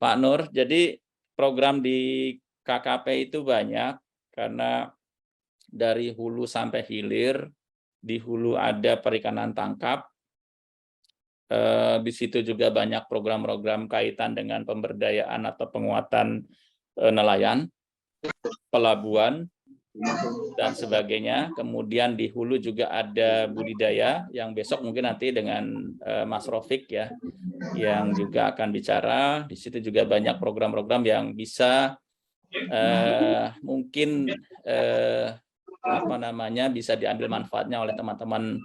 Pak Nur, jadi program di KKP itu banyak, karena dari hulu sampai hilir. Di hulu ada perikanan tangkap, di situ juga banyak program-program kaitan dengan pemberdayaan atau penguatan nelayan, pelabuhan, dan sebagainya. Kemudian di hulu juga ada budidaya, yang besok mungkin nanti dengan Mas Rofik ya, yang juga akan bicara. Di situ juga banyak program-program yang bisa mungkin bisa diambil manfaatnya oleh teman-teman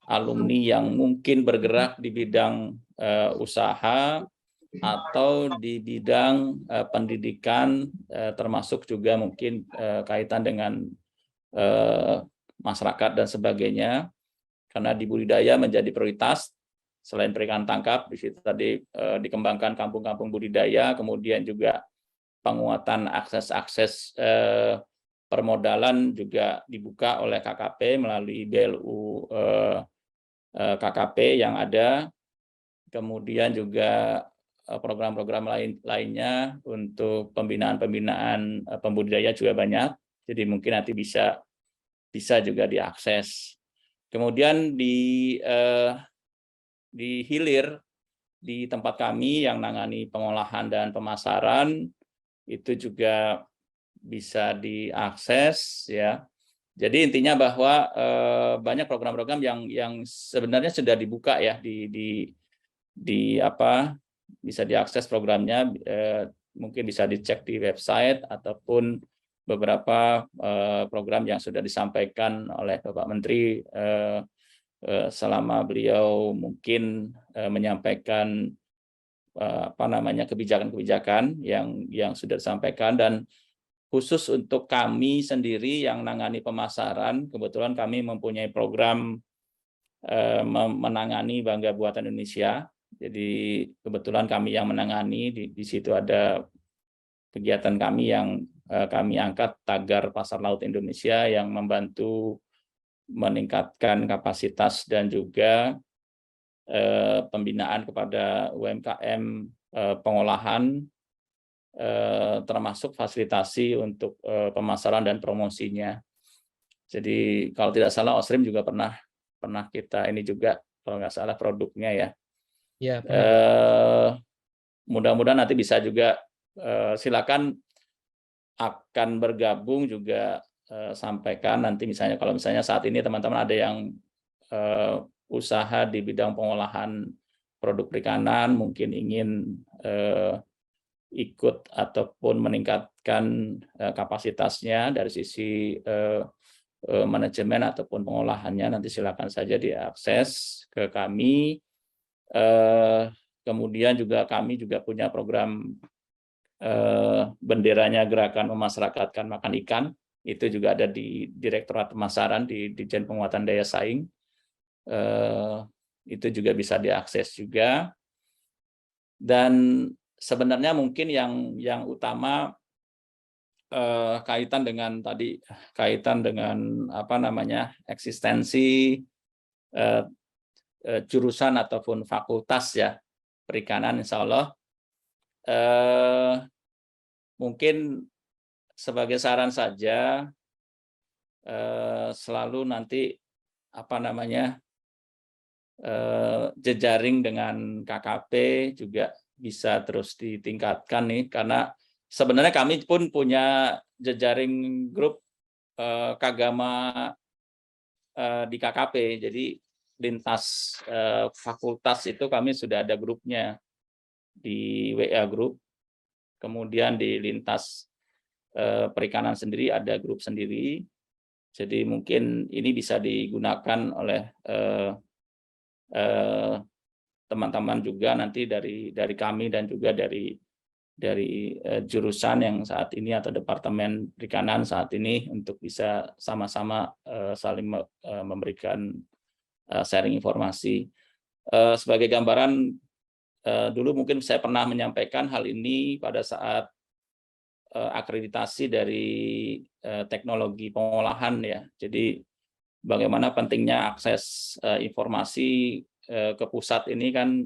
alumni yang mungkin bergerak di bidang usaha atau di bidang pendidikan, termasuk juga mungkin kaitan dengan masyarakat dan sebagainya, karena di budidaya menjadi prioritas. Selain perikanan tangkap, di situ tadi dikembangkan kampung-kampung budidaya, kemudian juga penguatan akses permodalan juga dibuka oleh KKP melalui BLU KKP yang ada. Kemudian juga program-program lainnya untuk pembinaan pembudidaya juga banyak. Jadi mungkin nanti bisa juga diakses. Kemudian di hilir di tempat kami yang nangani pengolahan dan pemasaran itu juga bisa diakses ya. Jadi intinya bahwa banyak program-program yang sebenarnya sudah dibuka ya di apa bisa diakses programnya, mungkin bisa dicek di website ataupun beberapa program yang sudah disampaikan oleh Bapak Menteri selama beliau mungkin menyampaikan apa namanya kebijakan-kebijakan yang sudah disampaikan. Dan khusus untuk kami sendiri yang menangani pemasaran, kebetulan kami mempunyai program menangani Bangga Buatan Indonesia. Jadi kebetulan kami yang menangani, di situ ada kegiatan kami yang kami angkat tagar Pasar Laut Indonesia yang membantu meningkatkan kapasitas dan juga pembinaan kepada UMKM pengolahan, termasuk fasilitasi untuk pemasaran dan promosinya. Jadi kalau tidak salah Osrim juga pernah kita ini juga kalau nggak salah produknya ya. Ya. Mudah-mudahan nanti bisa juga silakan akan bergabung juga sampaikan nanti misalnya kalau misalnya saat ini teman-teman ada yang usaha di bidang pengolahan produk perikanan mungkin ingin ikut ataupun meningkatkan kapasitasnya dari sisi manajemen ataupun pengolahannya, nanti silakan saja diakses ke kami. Kemudian juga kami juga punya program benderanya Gerakan Memasyarakatkan Makan Ikan, itu juga ada di Direktorat Pemasaran di Ditjen Penguatan Daya Saing. Itu juga bisa diakses juga. Dan sebenarnya mungkin yang utama kaitan dengan apa namanya eksistensi jurusan ataupun fakultas ya perikanan, insya Allah mungkin sebagai saran saja selalu nanti apa namanya jejaring dengan KKP juga bisa terus ditingkatkan nih, karena sebenarnya kami pun punya jejaring grup Kagama di KKP. Jadi lintas fakultas itu kami sudah ada grupnya di WA Group. Kemudian di lintas perikanan sendiri ada grup sendiri. Jadi mungkin ini bisa digunakan oleh teman-teman juga nanti dari kami dan juga dari jurusan yang saat ini atau Departemen Perikanan saat ini untuk bisa sama-sama saling memberikan sharing informasi. Sebagai gambaran, dulu mungkin saya pernah menyampaikan hal ini pada saat akreditasi dari teknologi pengolahan ya. Jadi bagaimana pentingnya akses informasi ke pusat ini kan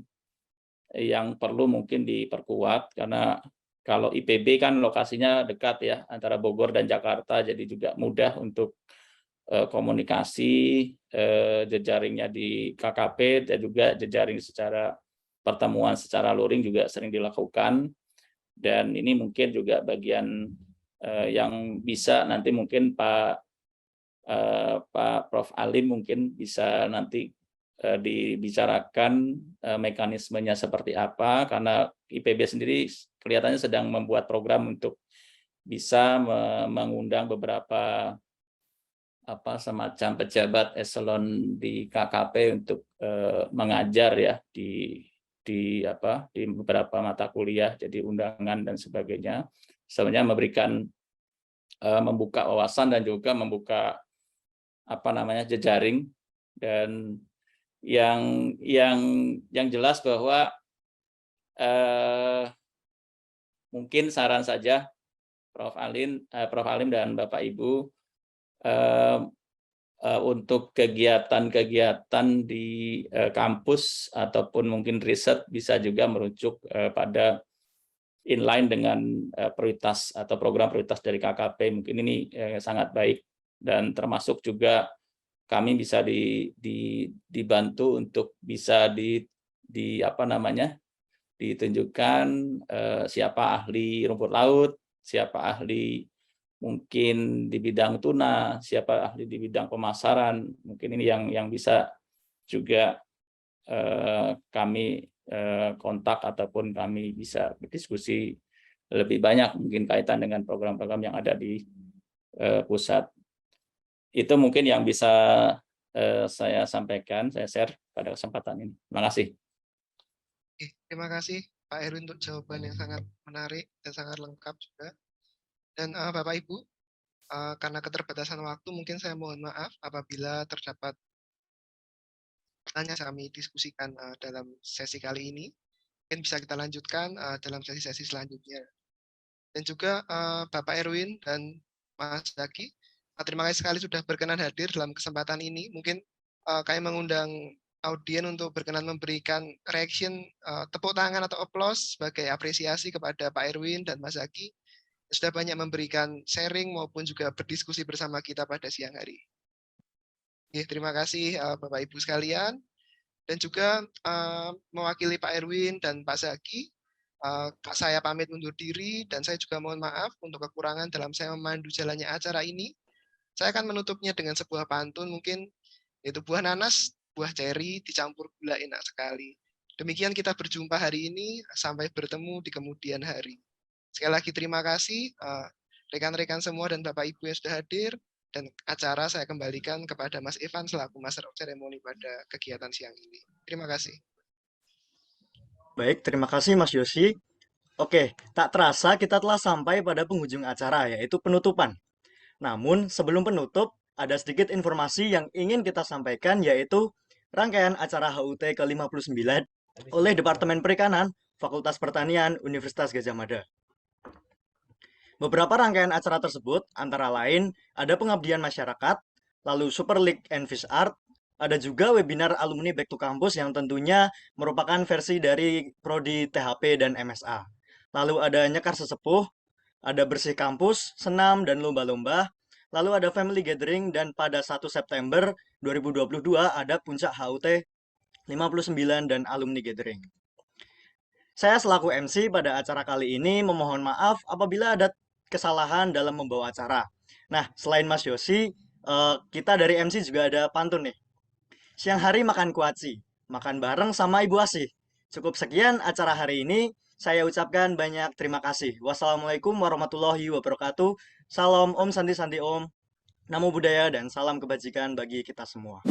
yang perlu mungkin diperkuat, karena kalau IPB kan lokasinya dekat ya antara Bogor dan Jakarta, jadi juga mudah untuk komunikasi, jejaringnya di KKP dan juga jejaring secara pertemuan secara luring juga sering dilakukan. Dan ini mungkin juga bagian yang bisa nanti mungkin Pak Prof. Alim mungkin bisa nanti dibicarakan mekanismenya seperti apa, karena IPB sendiri kelihatannya sedang membuat program untuk bisa mengundang beberapa semacam pejabat eselon di KKP untuk mengajar ya di beberapa mata kuliah, jadi undangan dan sebagainya. Sebenarnya memberikan membuka wawasan dan juga membuka jejaring. Dan yang jelas bahwa mungkin saran saja Prof. Alim dan Bapak Ibu untuk kegiatan-kegiatan di kampus ataupun mungkin riset bisa juga merujuk pada inline dengan prioritas atau program prioritas dari KKP. Mungkin ini sangat baik, dan termasuk juga kami bisa dibantu untuk bisa ditunjukkan siapa ahli rumput laut, siapa ahli mungkin di bidang tuna, siapa ahli di bidang pemasaran. Mungkin ini yang bisa juga kami kontak ataupun kami bisa berdiskusi lebih banyak mungkin kaitan dengan program-program yang ada di pusat. Itu mungkin yang bisa saya sampaikan, saya share pada kesempatan ini. Terima kasih. Oke, terima kasih Pak Erwin untuk jawaban yang sangat menarik dan sangat lengkap juga. Dan Bapak Ibu, karena keterbatasan waktu, mungkin saya mohon maaf apabila terdapat pertanyaan kami diskusikan dalam sesi kali ini. Mungkin bisa kita lanjutkan dalam sesi-sesi selanjutnya. Dan juga Bapak Erwin dan Mas Zaki, terima kasih sekali sudah berkenan hadir dalam kesempatan ini. Mungkin kami mengundang audien untuk berkenan memberikan reaction, tepuk tangan atau applause sebagai apresiasi kepada Pak Erwin dan Mas Zaki yang sudah banyak memberikan sharing maupun juga berdiskusi bersama kita pada siang hari. Oke, terima kasih Bapak Ibu sekalian. Dan juga mewakili Pak Erwin dan Pak Zaki, saya pamit undur diri dan saya juga mohon maaf untuk kekurangan dalam saya memandu jalannya acara ini. Saya akan menutupnya dengan sebuah pantun mungkin, yaitu buah nanas, buah ceri dicampur gula enak sekali. Demikian kita berjumpa hari ini, sampai bertemu di kemudian hari. Sekali lagi terima kasih rekan-rekan semua dan Bapak Ibu yang sudah hadir, dan acara saya kembalikan kepada Mas Evan selaku Master of Ceremony pada kegiatan siang ini. Terima kasih. Baik, terima kasih Mas Yosi. Oke, tak terasa kita telah sampai pada penghujung acara, yaitu penutupan. Namun, sebelum penutup, ada sedikit informasi yang ingin kita sampaikan, yaitu rangkaian acara HUT ke-59 oleh Departemen Perikanan, Fakultas Pertanian, Universitas Gadjah Mada. Beberapa rangkaian acara tersebut antara lain ada pengabdian masyarakat, lalu Super League and Fish Art, ada juga webinar alumni Back to Campus yang tentunya merupakan versi dari Prodi THP dan MSA. Lalu ada Nyekar Sesepuh, ada Bersih Kampus, Senam, dan Lomba-Lomba. Lalu ada Family Gathering, dan pada 1 September 2022 ada Puncak HUT 59 dan Alumni Gathering. Saya selaku MC pada acara kali ini memohon maaf apabila ada kesalahan dalam membawa acara. Nah, selain Mas Yosi, kita dari MC juga ada pantun nih. Siang hari makan kuaci, makan bareng sama Ibu Asih. Cukup sekian acara hari ini. Saya ucapkan banyak terima kasih. Wassalamualaikum warahmatullahi wabarakatuh. Salam Om Santi Santi Om. Namo Buddhaya dan salam kebajikan bagi kita semua.